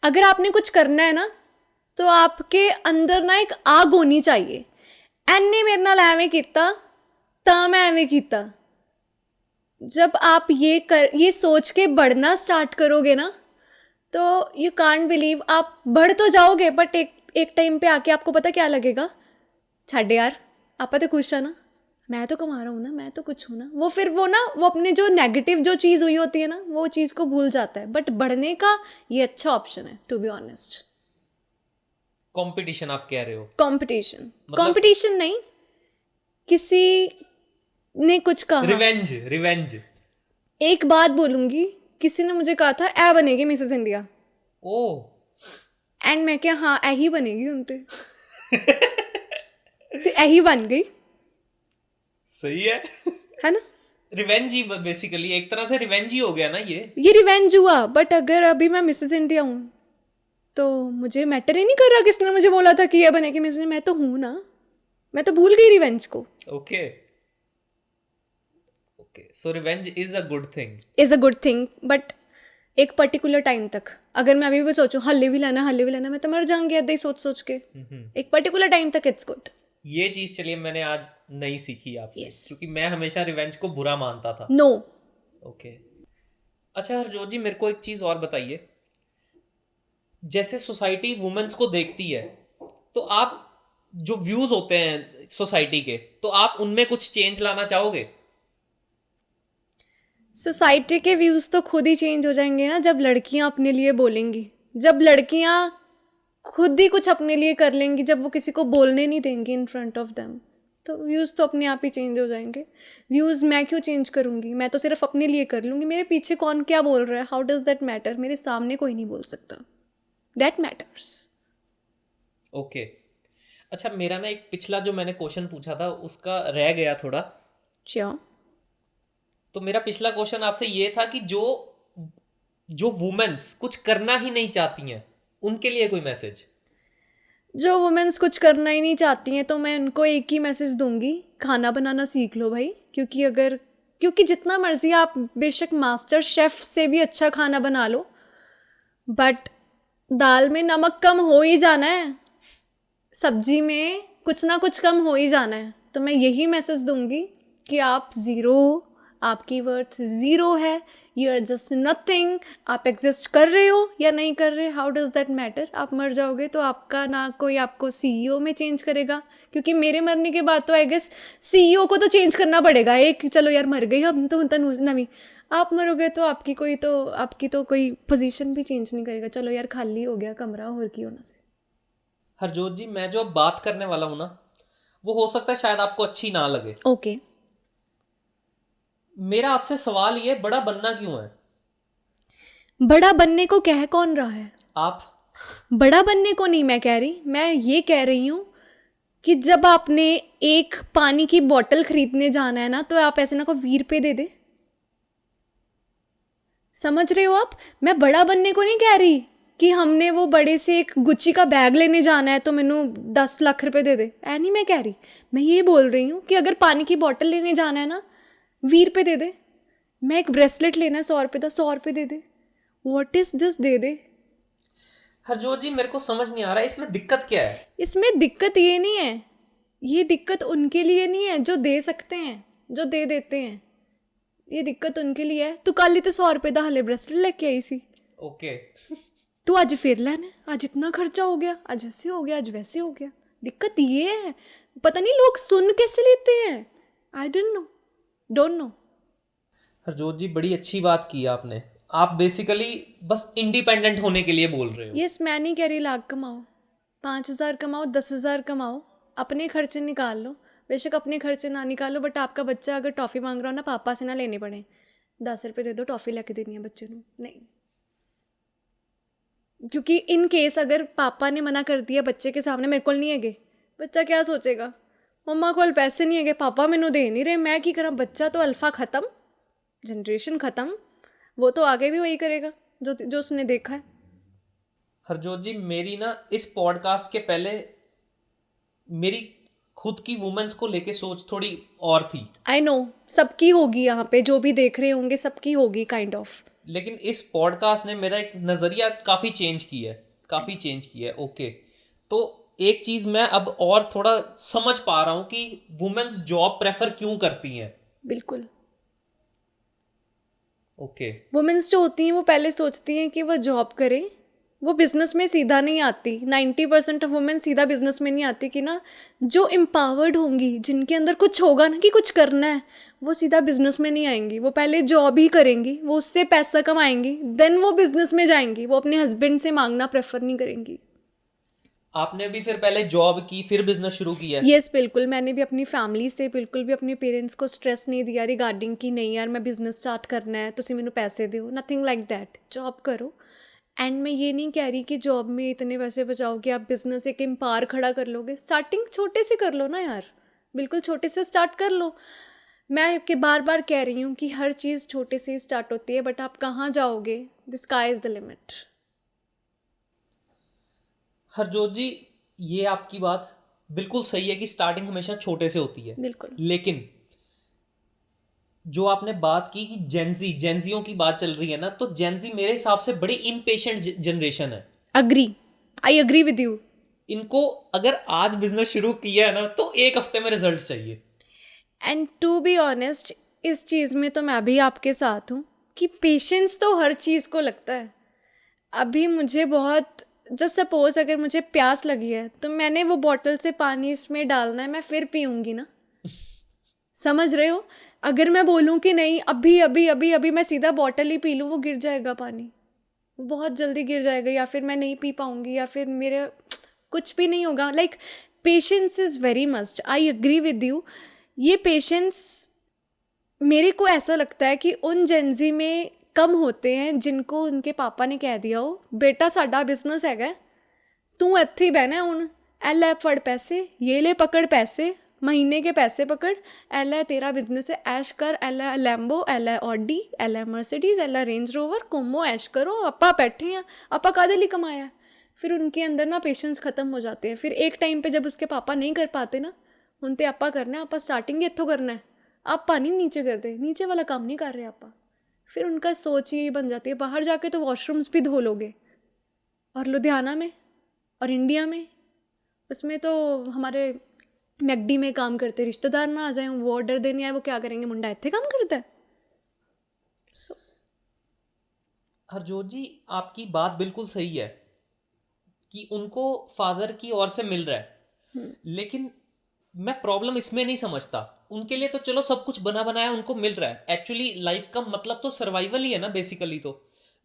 अगर आपने कुछ करना है ना, तो आपके अंदर ना एक आग होनी चाहिए। एने मेरे नाल एवें कीता तां मैं एवें कीता। जब आप ये सोच के बढ़ना स्टार्ट करोगे ना, तो यू कांट बिलीव, आप बढ़ तो जाओगे बट एक टाइम पे आके आपको पता क्या लगेगा, छाड़ यार आपा तो खुश है ना, मैं तो कमा रहा हूँ ना, मैं तो कुछ हूँ ना। वो फिर वो अपने जो नेगेटिव जो चीज़ हुई होती है ना, वो चीज़ को भूल जाता है। बट बढ़ने का ये अच्छा ऑप्शन है, टू बी ऑनेस्ट। कंपटीशन आप कह रहे हो? कंपटीशन, कंपटीशन नहीं, किसी ने कुछ कहा, रिवेंज, रिवेंज। एक बात बोलूंगी, किसी ने मुझे कहा था ए बनेगी मिसेस इंडिया, ओ एंड मैं क्या, हाँ ए ही बनेगी उनते तो ए ही बन गई, सही है ना। रिवेंज ही, बेसिकली एक तरह से रिवेंज ही हो गया ना ये। रिवेंज हुआ। बट अगर अभी मैं मिसेस इंडिया हूँ तो मुझे मैटर ही नहीं कर रहा किसने मुझे बोला था कि ये बनेगी मिसेस इंडिया। मैं तो हूँ ना, मैं तो भूल गई रिवेंज को। Okay okay, so revenge is a good thing. Is a good thing, but एक पर्टिकुलर टाइम तक। अगर मैं अभी भी सोचूं हल्ले भी लाना मैं तो मर जाऊंगी ऐसे ही सोच के। एक पर्टिकुलर टाइम तक इट्स गुड। ये चीज चलिए मैंने आज नई सीखी आपसे। Yes. क्योंकि मैं हमेशा रिवेंज को बुरा मानता था। नो। ओके अच्छा हरजोत जी, मेरे को एक चीज और बताइए। जैसे सोसाइटी वुमेन्स को देखती है, तो आप जो व्यूज होते हैं सोसाइटी के, तो आप उनमें कुछ चेंज लाना चाहोगे? सोसाइटी के व्यूज़ तो खुद ही चेंज हो जाएंगे ना जब लड़कियां अपने लिए बोलेंगी, जब लड़कियां खुद ही कुछ अपने लिए कर लेंगी, जब वो किसी को बोलने नहीं देंगी इन फ्रंट ऑफ देम, तो व्यूज़ तो अपने आप ही चेंज हो जाएंगे। व्यूज़ मैं क्यों चेंज करूँगी, मैं तो सिर्फ अपने लिए कर लूँगी। मेरे पीछे कौन क्या बोल रहा है, हाउ डज़ दैट मैटर? मेरे सामने कोई नहीं बोल सकता, दैट मैटर्स। ओके अच्छा, मेरा ना एक पिछला जो मैंने क्वेश्चन पूछा था उसका रह गया थोड़ा। श्योर। तो मेरा पिछला क्वेश्चन आपसे ये था कि जो जो वुमेन्स कुछ करना ही नहीं चाहती हैं उनके लिए कोई मैसेज। जो वुमेन्स कुछ करना ही नहीं चाहती हैं तो मैं उनको एक ही मैसेज दूंगी, खाना बनाना सीख लो भाई। क्योंकि जितना मर्जी आप बेशक मास्टर शेफ से भी अच्छा खाना बना लो, बट दाल में नमक कम हो ही जाना है, सब्जी में कुछ ना कुछ कम हो ही जाना है। तो मैं यही मैसेज दूंगी कि आप ज़ीरो हो, आपकी वर्थ ज़ीरो है, यू आर जस्ट नथिंग। आप एग्जिस्ट कर रहे हो या नहीं कर रहे, हाउ डज़ दैट मैटर। आप मर जाओगे तो आपका ना कोई आपको सीईओ में चेंज करेगा, क्योंकि मेरे मरने के बाद तो आई गेस सीईओ को तो चेंज करना पड़ेगा। एक चलो यार मर गई हम तो नवी, आप मरोगे तो आपकी तो कोई पोजीशन भी चेंज नहीं करेगा। चलो यार खाली हो गया कमरा, और की होना से। हरजोत जी, मैं जो अब बात करने वाला हूं ना, वो हो सकता है शायद आपको अच्छी ना लगे। ओके। मेरा आपसे सवाल ये, बड़ा बनना क्यों है? बड़ा बनने को कह कौन रहा है? आप बड़ा बनने को नहीं मैं कह रही, मैं ये कह रही हूँ कि जब आपने एक पानी की बोतल खरीदने जाना है ना, तो आप ऐसे ना को 20 रुपये दे दे। समझ रहे हो आप? मैं बड़ा बनने को नहीं कह रही कि हमने वो बड़े से एक गुच्ची का बैग लेने जाना है तो मैनू 10 लाख रुपए दे दे, ऐ नहीं मैं कह रही। मैं ये बोल रही हूँ कि अगर पानी की बोतल लेने जाना है ना, 20 रुपये दे दे। मैं एक ब्रेसलेट लेना है 100 रुपये का, 100 रुपये दे दे। वॉट इज़ दिस, दे दे। हरजोत जी, मेरे को समझ नहीं आ रहा है इसमें दिक्कत क्या है। इसमें दिक्कत ये नहीं है, ये दिक्कत उनके लिए नहीं है जो दे सकते हैं, जो दे देते हैं। ये दिक्कत उनके लिए है। तू कल ही तो 100 रुपये का हाले ब्रेसलेट लेके आई सी, ओके। तू अज फिर लेना, आज इतना खर्चा हो गया, आज ऐसे हो गया, आज वैसे हो गया। दिक्कत ये है, पता नहीं लोग सुन कैसे लेते हैं। I don't know. Harjot ji, बड़ी अच्छी बात की आपने। आप बेसिकली बस इंडिपेंडेंट होने के लिए बोल रहे हो। यस, मैं नहीं कह रही लाख कमाओ, 5,000 कमाओ, 10,000 कमाओ, अपने खर्चे निकाल लो। बेशक अपने खर्चे ना निकालो, बट आपका बच्चा अगर टॉफ़ी मांग रहा हो ना, पापा से ना लेने पड़े। 10 रुपये दे दो, टॉफ़ी लेके देनी है बच्चे को, नहीं। क्योंकि इन केस अगर पापा ने मना कर दिया बच्चे के सामने, मेरे को नहीं है गए, बच्चा क्या सोचेगा, मम्मा को पैसे नहीं है गए, पापा मैनू दे नहीं रहे, मैं की करा। बच्चा तो अल्फा ख़त्म, जनरेशन ख़त्म। वो तो आगे भी वही करेगा जो उसने देखा है। हरजोत जी, मेरी ना इस पॉडकास्ट के पहले मेरी खुद की वुमेन्स को लेके सोच थोड़ी और थी। आई नो, सबकी होगी, यहाँ पे जो भी देख रहे होंगे सबकी होगी काइंड ऑफ। लेकिन इस पॉडकास्ट ने मेरा एक नज़रिया काफ़ी चेंज किया है, काफ़ी चेंज किया है। ओके, तो एक चीज़ मैं अब और थोड़ा समझ पा रहा हूँ कि वुमेन्स जॉब प्रेफर क्यों करती हैं। बिल्कुल। ओके। वुमेन्स जो होती हैं वो पहले सोचती हैं कि वो जॉब करें, वो बिज़नेस में सीधा नहीं आती। 90% ऑफ वुमेन सीधा बिज़नेस में नहीं आती कि ना, जो एम्पावर्ड होंगी, जिनके अंदर कुछ होगा ना कि कुछ करना है, वो सीधा बिज़नेस में नहीं आएंगी। वो पहले जॉब ही करेंगी, वो उससे पैसा कमाएंगी, देन वो बिज़नेस में जाएंगी। वो अपने हस्बैंड से मांगना प्रेफर नहीं करेंगी। आपने भी फिर पहले जॉब की फिर बिजनेस शुरू किया? यस, बिल्कुल। मैंने भी अपनी फैमिली से बिल्कुल भी अपने पेरेंट्स को स्ट्रेस नहीं दिया रिगार्डिंग कि नहीं यार मैं बिजनेस स्टार्ट करना है, तुसी मैनू पैसे दिओ, नथिंग लाइक दैट। जॉब करो। एंड मैं ये नहीं कह रही कि जॉब में इतने पैसे बचाओ कि आप बिजनेस एक एम्पायर खड़ा कर लोगे। स्टार्टिंग छोटे से कर लो ना यार, बिल्कुल छोटे से स्टार्ट कर लो। मैं आपके बार बार कह रही हूँ कि हर चीज़ छोटे से ही स्टार्ट होती है, बट आप कहाँ जाओगे, the sky is the limit. Harjot ji, ये आपकी बात बिल्कुल सही है कि स्टार्टिंग हमेशा छोटे से होती है। बिल्कुल। लेकिन जो आपने बात की कि जेंजियों की बात चल रही है ना, तो जेंजी मेरे हिसाब से बड़ी इम्पेशेंट जनरेशन है। I agree with you. इनको अगर आज बिजनेस शुरू किया है ना, तो एक हफ्ते में रिजल्ट चाहिए। एंड टू बी ऑनेस्ट, इस चीज़ में तो मैं भी आपके साथ हूँ कि पेशेंस तो हर चीज़ को लगता है। अभी मुझे बहुत, जस्ट सपोज अगर मुझे प्यास लगी है तो मैंने वो बॉटल से पानी इसमें डालना है, मैं फिर पीऊँगी ना। समझ रहे हो? अगर मैं बोलूँ कि नहीं अभी अभी अभी अभी मैं सीधा बॉटल ही पी लूँ, वो गिर जाएगा पानी, वो बहुत जल्दी गिर जाएगा, या फिर मैं नहीं पी पाऊँगी, या फिर मेरे कुछ भी नहीं होगा। Like patience is very must. I agree with you. ये पेशेंस मेरे को ऐसा लगता है कि उन जेंजी में कम होते हैं जिनको उनके पापा ने कह दिया हो बेटा साडा बिजनेस हैगा, तू ਇੱਥੇ ही बहना ਹੁਣ, ए ले फड़ पैसे, ये ले पकड़ पैसे, महीने के पैसे पकड़, ए ले तेरा बिजनेस है, ऐश कर, ए ले लैम्बो, ए ले ऑडी, ए ले मर्सिडीज, ए ले रेंज रोवर, घूमो ऐश करो, आपा बैठे हैं, आपा कादे लिए कमाया है। फिर उनके अंदर ना पेशेंस ख़त्म हो जाते हैं। फिर एक टाइम पे जब उसके पापा नहीं कर पाते ना, उनते आपा करना है, आपा स्टार्टिंग इत्थों करना है, आप पानी नीचे कर दे, नीचे वाला काम नहीं कर रहे आपा। फिर उनका सोच ही बन जाती है, बाहर जाके तो वॉशरूम्स भी धो लोगे, और लुधियाना में और इंडिया में, उसमें तो हमारे मैकडी में काम करते रिश्तेदार ना आ जाए, वो ऑर्डर देने आए, वो क्या करेंगे, मुंडा इत्थे काम करता है। सो हरजोत जी, आपकी बात बिल्कुल सही है कि उनको फादर की ओर से मिल रहा है, लेकिन मैं प्रॉब्लम इसमें नहीं समझता। उनके लिए तो चलो सब कुछ बना बनाया उनको मिल रहा है। एक्चुअली लाइफ का मतलब तो सर्वाइवल ही है ना बेसिकली। तो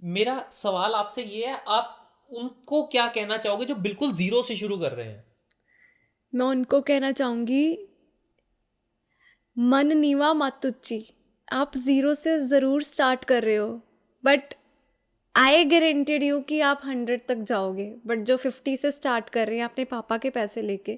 मेरा सवाल आपसे ये है, आप उनको क्या कहना चाहोगे जो बिल्कुल जीरो से शुरू कर रहे हैं? मैं उनको कहना चाहूँगी, मन नीवा मत ऊंची। आप ज़ीरो से ज़रूर स्टार्ट कर रहे हो, बट आई गारंटेड यू कि आप 100 तक जाओगे। बट जो 50 से स्टार्ट कर रहे हैं अपने पापा के पैसे लेके,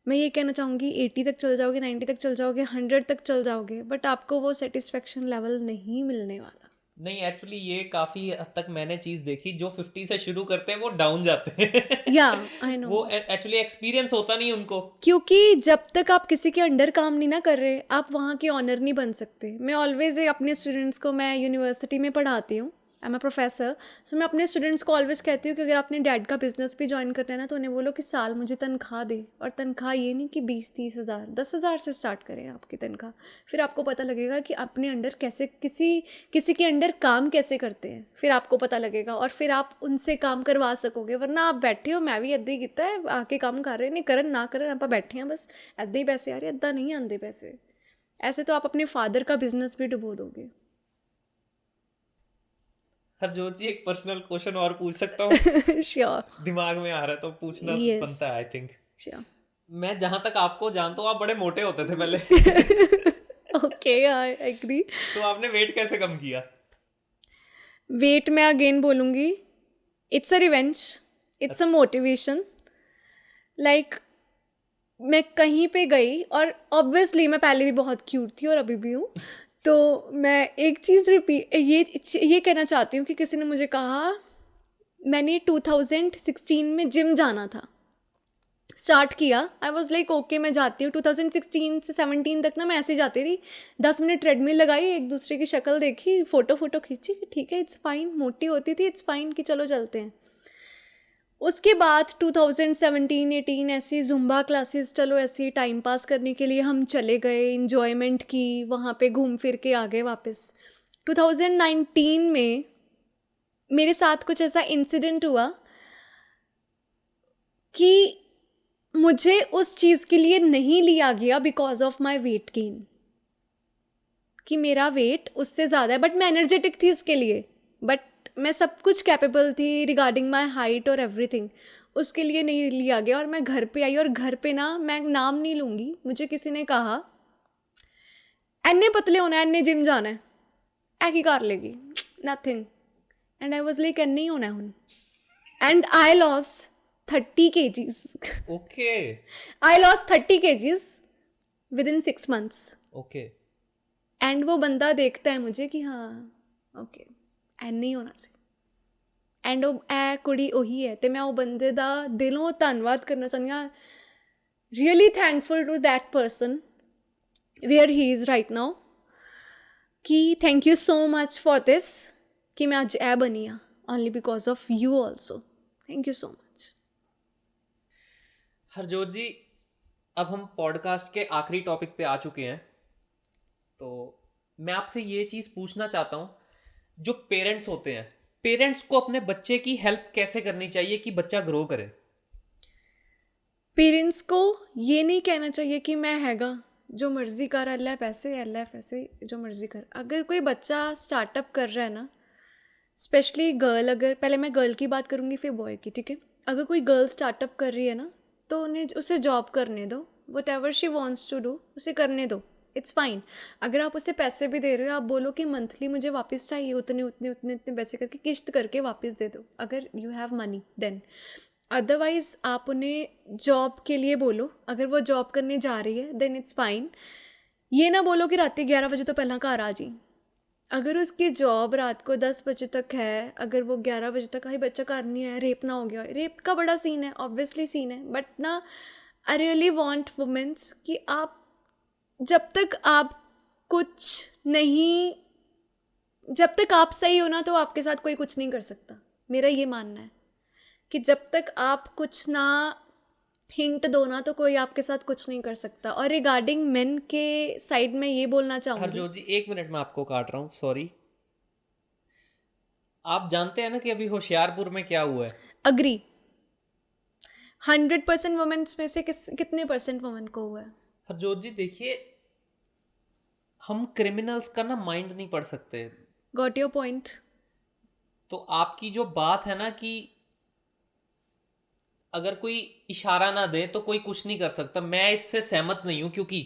मैं ये कहना चाहूँगी 80 तक चल जाओगे, 90 तक चल जाओगे, 100 तक चल जाओगे, बट आपको वो सेटिस्फेक्शन लेवल नहीं मिलने वाला। नहीं, एक्चुअली ये काफ़ी हद तक मैंने चीज़ देखी, जो 50 से शुरू करते हैं वो डाउन जाते हैं। या आई नो, वो एक्चुअली एक्सपीरियंस होता नहीं उनको। क्योंकि जब तक आप किसी के अंडर काम नहीं ना कर रहे, आप वहाँ के ऑनर नहीं बन सकते। मैं ऑलवेज अपने स्टूडेंट्स को, मैं यूनिवर्सिटी में पढ़ाती हूँ, आई एम अ प्रोफेसर, सो मैं अपने स्टूडेंट्स को ऑलवेज कहती हूँ कि अगर आपने डैड का बिजनेस भी ज्वाइन करना है ना, तो उन्हें बोलो कि साल मुझे तनख्वाह दे। और तनख्वाह ये नहीं कि 20-30 हज़ार, 10,000 से स्टार्ट करें आपकी तनख्वाह। फिर आपको पता लगेगा कि अपने अंडर कैसे किसी के अंडर काम कैसे करते हैं, फिर आपको पता लगेगा और फिर आप उनसे काम करवा सकोगे। वरना आप बैठे हो, मैं भी ऐदा ही किया है, आके काम कर रहे नहीं, करन ना करन, आप बैठे हैं बस, ऐदा ही पैसे आ रहे, ऐदा नहीं आते पैसे। ऐसे तो आप अपने फादर का बिजनेस भी डुबो दोगे। हरजोत जी, एक पर्सनल क्वेश्चन और पूछ सकता हूँ? श्योर, दिमाग में आ रहा है तो पूछना यस, बनता है आई थिंक। श्योर। मैं जहां तक आपको जानता हूँ, आप बड़े मोटे होते थे पहले। Okay, I agree. तो आपने वेट कैसे कम किया? वेट मैं अगेन बोलूँगी, it's a revenge, it's a motivation. Like मैं कहीं पे गई, और ऑब्वियसली मैं पहले भी बहुत क्यूट थी और अभी भी हूँ, तो मैं एक चीज़ ये कहना चाहती हूँ कि किसी ने मुझे कहा, मैंने 2016 में जिम जाना था, स्टार्ट किया। आई वॉज लाइक ओके मैं जाती हूँ। 2016 से 17 तक ना मैं ऐसे ही जाती रही, 10 मिनट ट्रेडमिल लगाई, एक दूसरे की शक्ल देखी, फ़ोटो खींची कि ठीक है, इट्स फाइन, मोटी होती थी, इट्स फाइन कि चलो चलते हैं। उसके बाद 2017-18 ऐसी जुम्बा क्लासेस, चलो ऐसे टाइम पास करने के लिए हम चले गए, इन्जॉयमेंट की, वहाँ पे घूम फिर के आ गए वापस। 2019 में मेरे साथ कुछ ऐसा इंसिडेंट हुआ कि मुझे उस चीज़ के लिए नहीं लिया गया because of my weight gain, कि मेरा वेट उससे ज़्यादा है, बट मैं एनर्जेटिक थी उसके लिए, बट मैं सब कुछ कैपेबल थी रिगार्डिंग माई हाइट और एवरीथिंग, उसके लिए नहीं लिया गया। और मैं घर पे आई, और घर पे ना, मैं नाम नहीं लूँगी, मुझे किसी ने कहा एन्ने पतले होना है, एन्ने जिम जाना है, ऐ की कर लेगी, nothing. And I was like एन्ने ही होना है हुन, and I loss 30 kgs. Okay I lost 30 kgs within 6 months. Okay. And वो बंदा देखता है मुझे कि हाँ ओके ਐ ਨਹੀਂ ਹੋਣਾ ਸੀ, ਐਂਡ ਉਹ ਇਹ ਕੁੜੀ ਉਹੀ ਹੈ। ਅਤੇ ਮੈਂ ਉਹ ਬੰਦੇ ਦਾ ਦਿਲੋਂ ਧੰਨਵਾਦ ਕਰਨਾ ਚਾਹੁੰਦੀ ਹਾਂ, really thankful to that person where he is right now, ਕਿ thank you so much for this, ਕਿ ਮੈਂ ਅੱਜ ਇਹ ਬਣੀ ਹਾਂ only because of you also. Thank you so much. Harjot ji, अब हम पॉडकास्ट के आखिरी टॉपिक पे आ चुके हैं, तो मैं आपसे ये चीज़ पूछना चाहता हूँ, जो पेरेंट्स होते हैं, पेरेंट्स को अपने बच्चे की हेल्प कैसे करनी चाहिए कि बच्चा ग्रो करे? पेरेंट्स को ये नहीं कहना चाहिए कि मैं हैगा जो मर्ज़ी कर, अल्लाह पैसे जो मर्ज़ी कर। अगर कोई बच्चा स्टार्टअप कर रहा है ना, स्पेशली गर्ल, अगर पहले मैं गर्ल की बात करूँगी फिर बॉय की, ठीक है। अगर कोई गर्ल स्टार्टअप कर रही है ना, तो उसे जॉब करने दो, whatever she wants to do उसे करने दो, इट्स फाइन। अगर आप उसे पैसे भी दे रहे हो, आप बोलो कि मंथली मुझे वापस चाहिए उतने पैसे करके, किश्त करके वापस दे दो, अगर you have money then. Otherwise आप उन्हें जॉब के लिए बोलो, अगर वो जॉब करने जा रही है देन इट्स फाइन। ये ना बोलो कि रात 11 बजे तो पहला घर आ जी। अगर उसकी जॉब रात को 10 बजे तक है, अगर वो 11 बजे तक आई बच्चा घर नहीं है, रेप ना हो गया, रेप का बड़ा सीन है, ऑब्वियसली सीन है, बट ना आई रियली वॉन्ट वुमेंस कि आप जब तक आप कुछ नहीं, जब तक आप सही हो ना तो आपके साथ कोई कुछ नहीं कर सकता। मेरा ये मानना है कि जब तक आप कुछ ना हिंट दो ना तो कोई आपके साथ कुछ नहीं कर सकता। और रिगार्डिंग मेन के साइड में ये बोलना चाहूँगी, हरजोत जी 1 मिनट में आपको काट रहा हूँ, सॉरी। आप जानते हैं ना कि अभी होशियारपुर में क्या हुआ है? अग्री 100% वुमेन्स में से कितने परसेंट वुमेन को हुआ है? हरजोत जी देखिए, हम क्रिमिनल्स का ना माइंड नहीं पढ़ सकते। Got your point. तो आपकी जो बात है ना कि अगर कोई इशारा ना दे तो कोई कुछ नहीं कर सकता, मैं इससे सहमत नहीं हूं, क्योंकि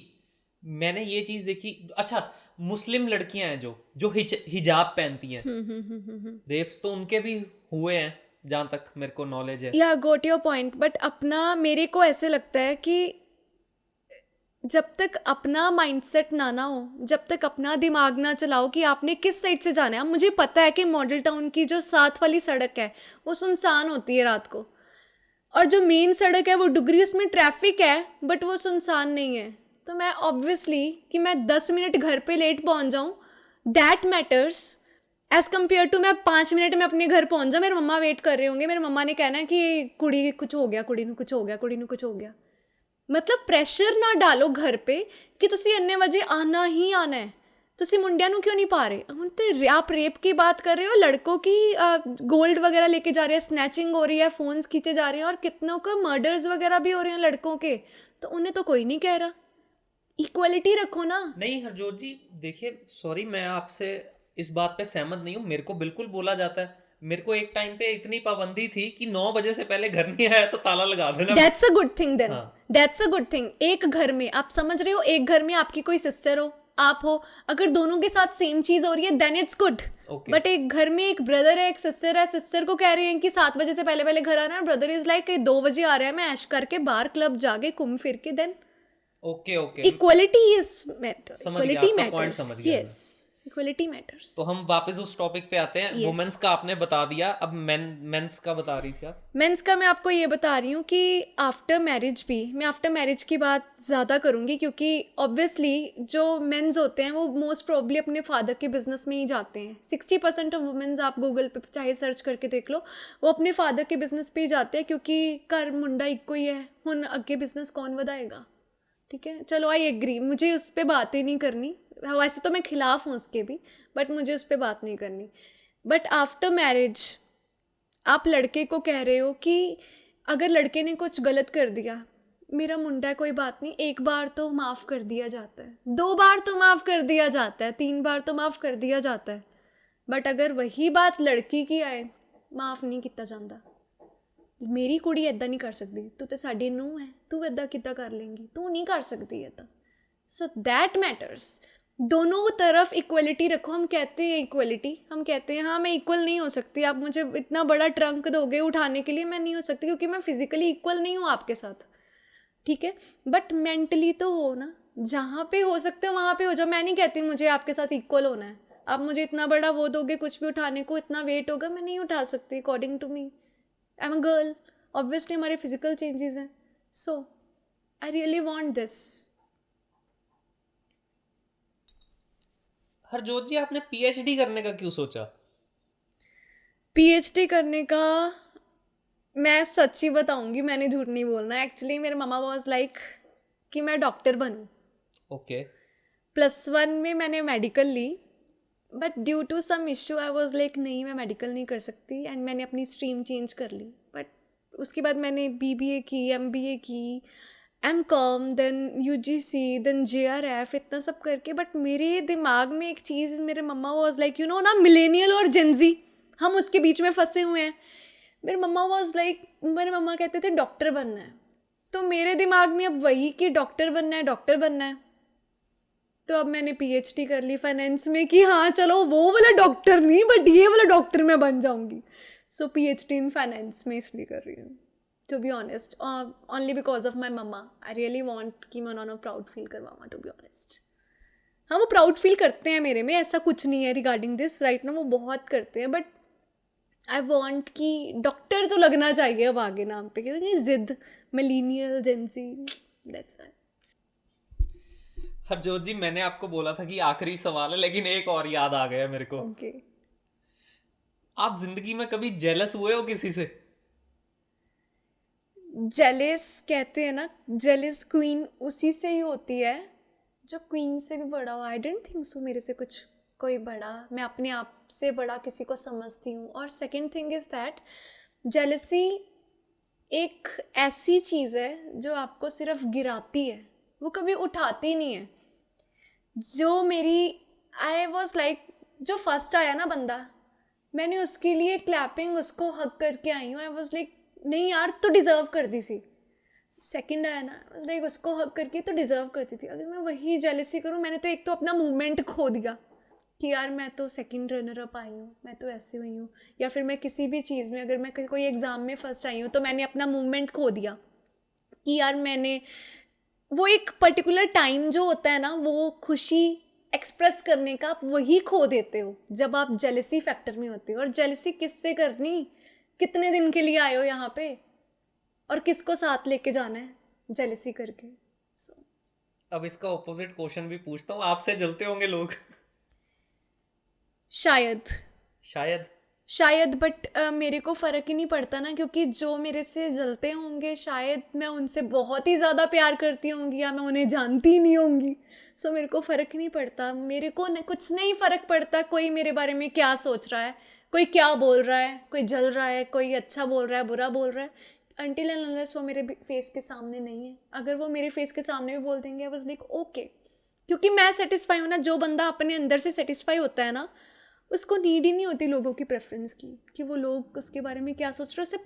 मैंने ये चीज देखी। अच्छा, मुस्लिम लड़कियां हैं जो जो हिजाब पहनती हैं, रेप्स तो उनके भी हुए हैं जहां तक मेरे को नॉलेज है। या गॉट योर पॉइंट, बट अपना मेरे को ऐसे लगता है कि जब तक अपना माइंडसेट ना हो, जब तक अपना दिमाग ना चलाओ कि आपने किस साइड से जाना है। अब मुझे पता है कि मॉडल टाउन की जो साथ वाली सड़क है वो सुनसान होती है रात को, और जो मेन सड़क है वो डुगरी, उसमें ट्रैफिक है बट वो सुनसान नहीं है। तो मैं ऑब्वियसली कि मैं 10 मिनट घर पे लेट पहुंच जाऊं, that matters as compare to मैं 5 मिनट में अपने घर पहुंच जाऊं, मेरे मम्मा वेट कर रहे होंगे, मेरे मम्मा ने कहना है कि कुड़ी कुछ हो गया, कुड़ी ਨੂੰ कुछ हो गया, कुड़ी ਨੂੰ कुछ हो गया। मतलब ਪ੍ਰੈਸ਼ਰ ਨਾ ਡਾਲੋ घर पे कि ਤੁਸੀਂ ਇੰਨੇ ਵਜੇ आना ही आना है। ਤੁਸੀਂ ਮੁੰਡਿਆਂ ਨੂੰ क्यों नहीं पा रहे? ਹੁਣ ਤੇ आप रेप की बात कर रहे हो, लड़कों की गोल्ड वगैरह लेके जा रहे हैं, स्नैचिंग हो रही है, फ़ोन्स खींचे जा रहे हैं, और कितनों को मर्डर्स वगैरह भी हो रहे हैं लड़कों के, तो उन्हें तो कोई नहीं कह रहा। इक्वलिटी रखो ना। नहीं हरजोत जी देखिए, सॉरी, मैं आपसे इस बात पे सहमत नहीं हूँ। मेरे को बिल्कुल बोला जाता है। मेरे को एक टाइम पे इतनी पाबंदी थी कि 9 बजे से पहले घर नहीं आया तो ताला लगा देना। That's a good thing then, हाँ। That's a good thing. एक घर में आप समझ रहे हो, एक घर में आपकी कोई सिस्टर हो, आप हो, अगर दोनों के साथ सेम चीज हो रही है then it's good. Okay. But एक घर में एक ब्रदर है, एक सिस्टर है, सिस्टर को कह रहे हैं कि 7 बजे से पहले पहले घर आना है, ब्रदर इज लाइक 2 बजे आ रहा है, मैं ऐश करके बाहर क्लब जाके घूम फिर के, then okay okay, equality is matter, समझ गया, इक्वलिटी आपका पॉइंट मैटर्स, समझ गया मैं। Yes equality matters. तो हम वापस उस टॉपिक पे आते हैं। Yes. वुमेन्स का आपने बता दिया, अब मेंस का बता रही थी आप। मेंस का मैं आपको ये बता रही हूँ कि आफ्टर मैरिज भी, मैं आफ्टर मैरिज की बात ज़्यादा करूँगी, क्योंकि ऑब्वियसली जो मेंस होते हैं वो मोस्ट प्रोबेबली अपने फादर के बिजनेस में ही जाते हैं। 60% ऑफ वुमेन्स आप गूगल पे चाहे सर्च करके देख लो, वो अपने फादर के बिजनेस पे ही जाते हैं, क्योंकि घर मुंडा इक्को ही है, हुन अगे बिजनेस कौन बढ़ाएगा। ठीक है, चलो आई एग्री, मुझे उस पर बात ही नहीं करनी। वैसे तो मैं खिलाफ हूँ उसके भी, बट मुझे उस पर बात नहीं करनी। बट आफ्टर मैरिज आप लड़के को कह रहे हो कि अगर लड़के ने कुछ गलत कर दिया, मेरा मुंडा है कोई बात नहीं, 1 बार तो माफ़ कर दिया जाता है, 2 बार तो माफ़ कर दिया जाता है, 3 बार तो माफ़ कर दिया जाता है, बट अगर वही बात लड़की की आए, माफ़ नहीं किया जाता। मेरी कुड़ी इदा नहीं कर सकती, तू तो साडी नूंह है, तू इदा किदा कर लेंगी, तू नहीं कर सकती इदा। So that matters. दोनों तरफ इक्वलिटी रखो। हम कहते हैं इक्वलिटी, हम कहते हैं हाँ मैं इक्वल नहीं हो सकती, आप मुझे इतना बड़ा ट्रंक दोगे उठाने के लिए, मैं नहीं हो सकती क्योंकि मैं फिजिकली इक्वल नहीं हूँ आपके साथ। ठीक है, बट मेंटली तो हो ना, जहाँ पे हो सकते हो वहाँ पे हो जाओ। मैं नहीं कहती मुझे आपके साथ इक्वल होना है, आप मुझे इतना बड़ा वो दोगे कुछ भी उठाने को, इतना वेट होगा, मैं नहीं उठा सकती। According to me I am a girl, obviously हमारे फिजिकल चेंजेस हैं। So I really want this. Harjot ji आपने पीएचडी करने का क्यों सोचा? पीएचडी करने का मैं सच्ची बताऊंगी, मैंने झूठ नहीं बोलना। एक्चुअली मेरे मामा वाज लाइक कि मैं डॉक्टर बनूं। ओके। +1 में मैंने मेडिकल ली, but due to some issue I was like नहीं मैं मेडिकल नहीं कर सकती, एंड मैंने अपनी स्ट्रीम चेंज कर ली। बट उसके बाद मैंने बीबीए की, एमबीए की, MCom, then UGC, then JRF, इतना सब करके। बट मेरे दिमाग में एक चीज़, मेरे मम्मा वाज लाइक यू नो ना, मिलेनियल और जेंजी, हम उसके बीच में फंसे हुए हैं। मेरे मम्मा वाज लाइक, मेरे मम्मा कहते थे डॉक्टर बनना है, तो मेरे दिमाग में अब वही कि डॉक्टर बनना है, डॉक्टर बनना है। तो अब मैंने पीएचडी कर ली फाइनेंस में कि हाँ चलो वो वाला डॉक्टर नहीं, बट ये वाला डॉक्टर मैं बन जाऊंगी। सो पीएचडी इन फाइनेंस में इसलिए कर रही हूँ। To be honest, only because of my mumma. I really want कि मैं उन्होंने प्राउड फील करवाऊँ, टू बी ऑनेस्ट। हाँ, वो प्राउड फील करते हैं मेरे में, ऐसा कुछ नहीं है रिगार्डिंग दिस राइट ना, वो बहुत करते हैं, बट आई वॉन्ट कि डॉक्टर तो लगना चाहिए अब आगे नाम पे, क्योंकि जिद millennial Gen Z, that's it. Harjot ji, मैंने आपको बोला था कि आखिरी सवाल है, लेकिन एक और याद आ गया मेरे को। ओके। आप जिंदगी में कभी जेलस हुए हो किसी से? जेलिस कहते हैं ना, जेलिस क्वीन उसी से ही होती है जो क्वीन से भी बड़ा हो। आई डोंट थिंक सो मेरे से कुछ कोई बड़ा, मैं अपने आप से बड़ा किसी को समझती हूँ। और second thing is that jealousy एक ऐसी चीज़ है जो आपको सिर्फ गिराती है, वो कभी उठाती नहीं है। जो मेरी आई वॉज लाइक, जो फर्स्ट आया ना बंदा, मैंने उसके लिए क्लैपिंग उसको हक करके आई हूँ। आई वॉज लाइक नहीं यार, तो डिज़र्व करती थी। सेकंड आया ना, वॉज लाइक उसको हक करके तो डिज़र्व करती थी। अगर मैं वही जेलसी करूँ, मैंने तो एक तो अपना मूवमेंट खो दिया कि यार मैं तो सेकंड रनर अप आई हूँ, मैं तो ऐसे हुई हूँ। या फिर मैं किसी भी चीज़ में, अगर मैं कोई एग्ज़ाम में फर्स्ट आई हूँ, तो मैंने अपना मूवमेंट खो दिया कि यार मैंने वो एक पर्टिकुलर टाइम जो होता है ना, वो खुशी एक्सप्रेस करने का आप वही खो देते हो जब आप जेलसी फैक्टर में होते हो। और जेलसी किससे करनी, कितने दिन के लिए आए हो यहाँ पे, और किसको साथ लेके जाना है जेलसी करके। सो अब इसका ऑपोजिट क्वेश्चन भी पूछता हूँ, आपसे जलते होंगे लोग? शायद शायद। शायद बट मेरे को फ़र्क ही नहीं पड़ता ना, क्योंकि जो मेरे से जलते होंगे शायद मैं उनसे बहुत ही ज़्यादा प्यार करती होंगी, या मैं उन्हें जानती ही नहीं होंगी। सो मेरे को फ़र्क ही नहीं पड़ता, मेरे को कुछ नहीं फ़र्क पड़ता कोई मेरे बारे में क्या सोच रहा है, कोई क्या बोल रहा है, कोई जल रहा है, कोई अच्छा बोल रहा है, बुरा बोल रहा है, अनटिल एंड अनलेस वो मेरे फेस के सामने नहीं है। अगर वो मेरे फेस के सामने भी बोल देंगे, आई वाज लाइक ओके, क्योंकि मैं सेटिस्फाई हूँ ना। जो बंदा अपने अंदर से सेटिस्फाई होता है ना, उसको नीड ही नहीं होती लोगों की प्रेफरेंस की, कि वो लोग उसके बारे में क्या सोच रहे हैं। उसे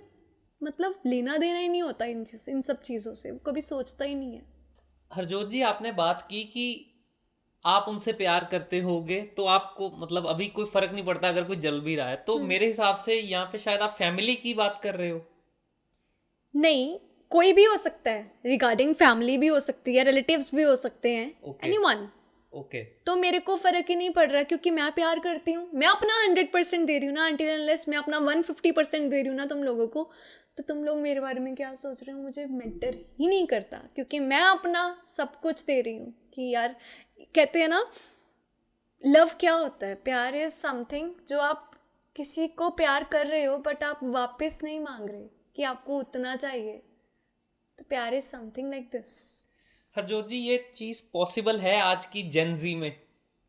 मतलब लेना देना ही नहीं होता इन सब चीज़ों से, वो कभी सोचता ही नहीं है। हरजोत जी, आपने बात की कि आप उनसे प्यार करते होगे, तो आपको मतलब अभी कोई फर्क नहीं पड़ता अगर कोई जल भी रहा है, तो मेरे हिसाब से यहाँ पे शायद आप फैमिली की बात कर रहे हो। नहीं, कोई भी हो सकता है, रिगार्डिंग फैमिली भी हो सकती है, रिलेटिव्स भी हो सकते हैं, ओके। एनीवन। ओके। तो मेरे को फ़र्क ही नहीं पड़ रहा, क्योंकि मैं प्यार करती हूँ, मैं अपना 100% दे रही हूँ ना, अनटिल अनलेस मैं अपना 150% दे रही हूँ ना तुम लोगों को, तो तुम लोग मेरे बारे में क्या सोच रहे हो मुझे मैटर ही नहीं करता, क्योंकि मैं अपना सब कुछ दे रही हूँ। कि यार कहते हैं ना, लव क्या होता है, प्यार इज़ समथिंग जो आप किसी को प्यार कर रहे हो बट आप वापस नहीं मांग रहे कि आपको उतना चाहिए, तो प्यार is something like this. Harjot ji, ये चीज़ पॉसिबल है आज की जेनजी में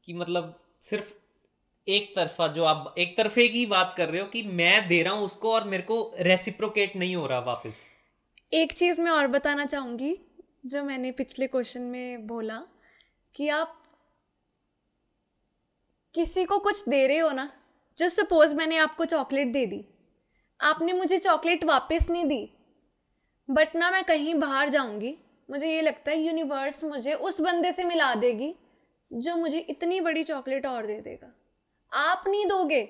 कि मतलब सिर्फ एक तरफा, जो आप एक तरफे की बात कर रहे हो कि मैं दे रहा हूँ उसको और मेरे को रेसिप्रोकेट नहीं हो रहा वापस? एक चीज़ मैं और बताना चाहूँगी, जो मैंने पिछले क्वेश्चन में बोला, कि आप किसी को कुछ दे रहे हो ना, जस्ट सपोज मैंने आपको चॉकलेट दे दी, आपने मुझे चॉकलेट वापस नहीं दी, बट ना मैं कहीं बाहर जाऊँगी, मुझे ये लगता है यूनिवर्स मुझे उस बंदे से मिला देगी जो मुझे इतनी बड़ी चॉकलेट और दे देगा। आप नहीं दोगे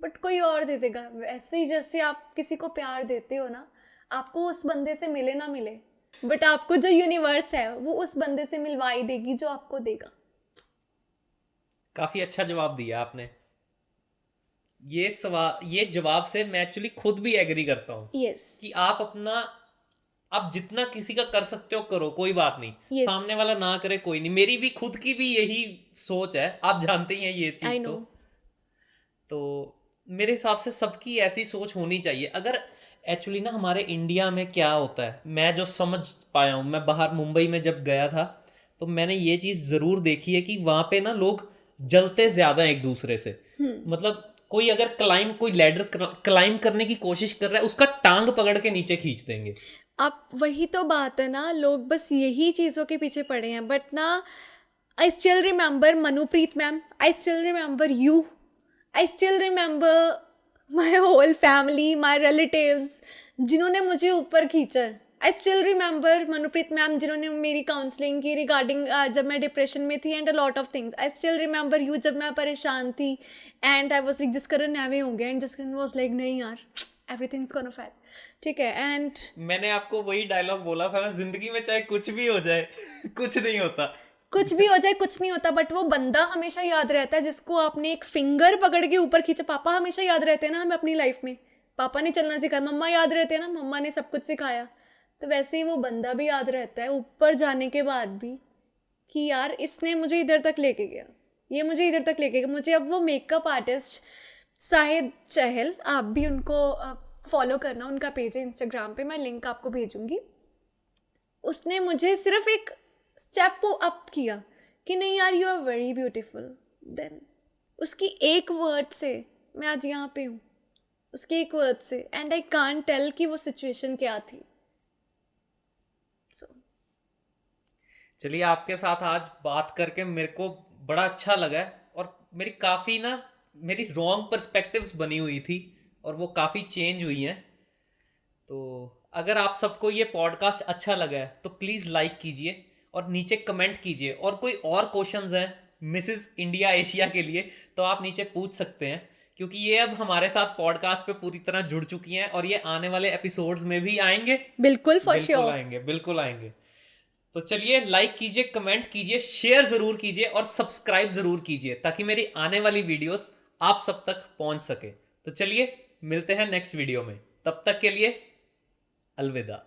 बट कोई और दे देगा। वैसे ही जैसे आप किसी को प्यार देते हो ना, आपको उस बंदे से मिले ना मिले, बट आपको जो यूनिवर्स है वो उस बंदे से मिलवा ही देगी जो आपको देगा। काफ़ी अच्छा जवाब दिया आपने। ये जवाब से मैं एक्चुअली खुद भी एग्री करता हूँ यस। कि आप जितना किसी का कर सकते हो करो, कोई बात नहीं। Yes. सामने वाला ना करे कोई नहीं, मेरी भी खुद की भी यही सोच है, आप जानते ही हैं ये आई चीज़। नो। तो मेरे हिसाब से सबकी ऐसी सोच होनी चाहिए। अगर एक्चुअली ना हमारे इंडिया में क्या होता है, मैं जो समझ पाया हूँ, मैं बाहर मुंबई में जब गया था तो मैंने ये चीज़ ज़रूर देखी है कि वहाँ पे ना लोग जलते ज़्यादा हैं एक दूसरे से। मतलब कोई अगर कोई लैडर क्लाइंब करने की कोशिश कर रहा है, उसका टांग पकड़ के नीचे खींच देंगे। अब वही तो बात है ना, लोग बस यही चीज़ों के पीछे पड़े हैं। बट ना, I still remember Manupreet ma'am, I still remember you, I still remember my whole family, my relatives, जिन्होंने मुझे ऊपर खींचा है। I still remember Manupreet ma'am, जिन्होंने मेरी काउंसलिंग की रिगार्डिंग जब मैं डिप्रेशन में थी and a lot of things. I still remember you, जब मैं परेशान थी and I was like Jaskaran heavy हो गया, एंड जसकरण वॉज लाइक नहीं यार, एवरीथिंग्स गोना फाइन। ठीक है एंड मैंने आपको वही डायलॉग बोला था ना, जिंदगी में चाहे कुछ भी हो जाए कुछ नहीं होता। कुछ भी हो जाए कुछ नहीं होता, बट वो बंदा हमेशा याद रहता है जिसको आपने एक फिंगर पकड़ के ऊपर खींचा। पापा हमेशा याद रहते हैं ना हमें अपनी लाइफ में, पापा ने चलना सिखाया, मम्मा याद रहते हैं ना, मम्मा ने सब कुछ सिखाया। तो वैसे ही वो बंदा भी याद रहता है ऊपर जाने के बाद भी, कि यार इसने मुझे इधर तक लेके गया, ये मुझे इधर तक लेके गया। मुझे अब वो मेकअप आर्टिस्ट साहिद चहल, आप भी उनको फॉलो करना, उनका पेज है इंस्टाग्राम पे, मैं लिंक आपको भेजूंगी। उसने मुझे सिर्फ एक स्टेप अप किया कि नहीं यार you are very beautiful, then उसकी एक वर्ड से मैं आज यहाँ पे हूँ, उसके एक वर्ड से, एंड आई कांट टेल कि वो सिचुएशन क्या थी। सो चलिए, आपके साथ आज बात करके मेरे को बड़ा अच्छा लगा है, और मेरी काफ़ी ना मेरी रॉन्ग पर्सपेक्टिव्स बनी हुई थी और वो काफ़ी चेंज हुई हैं। तो अगर आप सबको ये पॉडकास्ट अच्छा लगा है तो प्लीज़ लाइक कीजिए और नीचे कमेंट कीजिए, और कोई और क्वेश्चंस हैं मिसेस इंडिया एशिया के लिए तो आप नीचे पूछ सकते हैं, क्योंकि ये अब हमारे साथ पॉडकास्ट पे पूरी तरह जुड़ चुकी हैं और ये आने वाले एपिसोड्स में भी आएंगे। बिल्कुल फॉर बिल्कुल श्योर। आएंगे, बिल्कुल आएंगे। तो चलिए, लाइक कीजिए, कमेंट कीजिए, शेयर ज़रूर कीजिए और सब्सक्राइब ज़रूर कीजिए, ताकि मेरी आने वाली वीडियोस आप सब तक पहुंच सके। तो चलिए, मिलते हैं नेक्स्ट वीडियो में, तब तक के लिए अलविदा।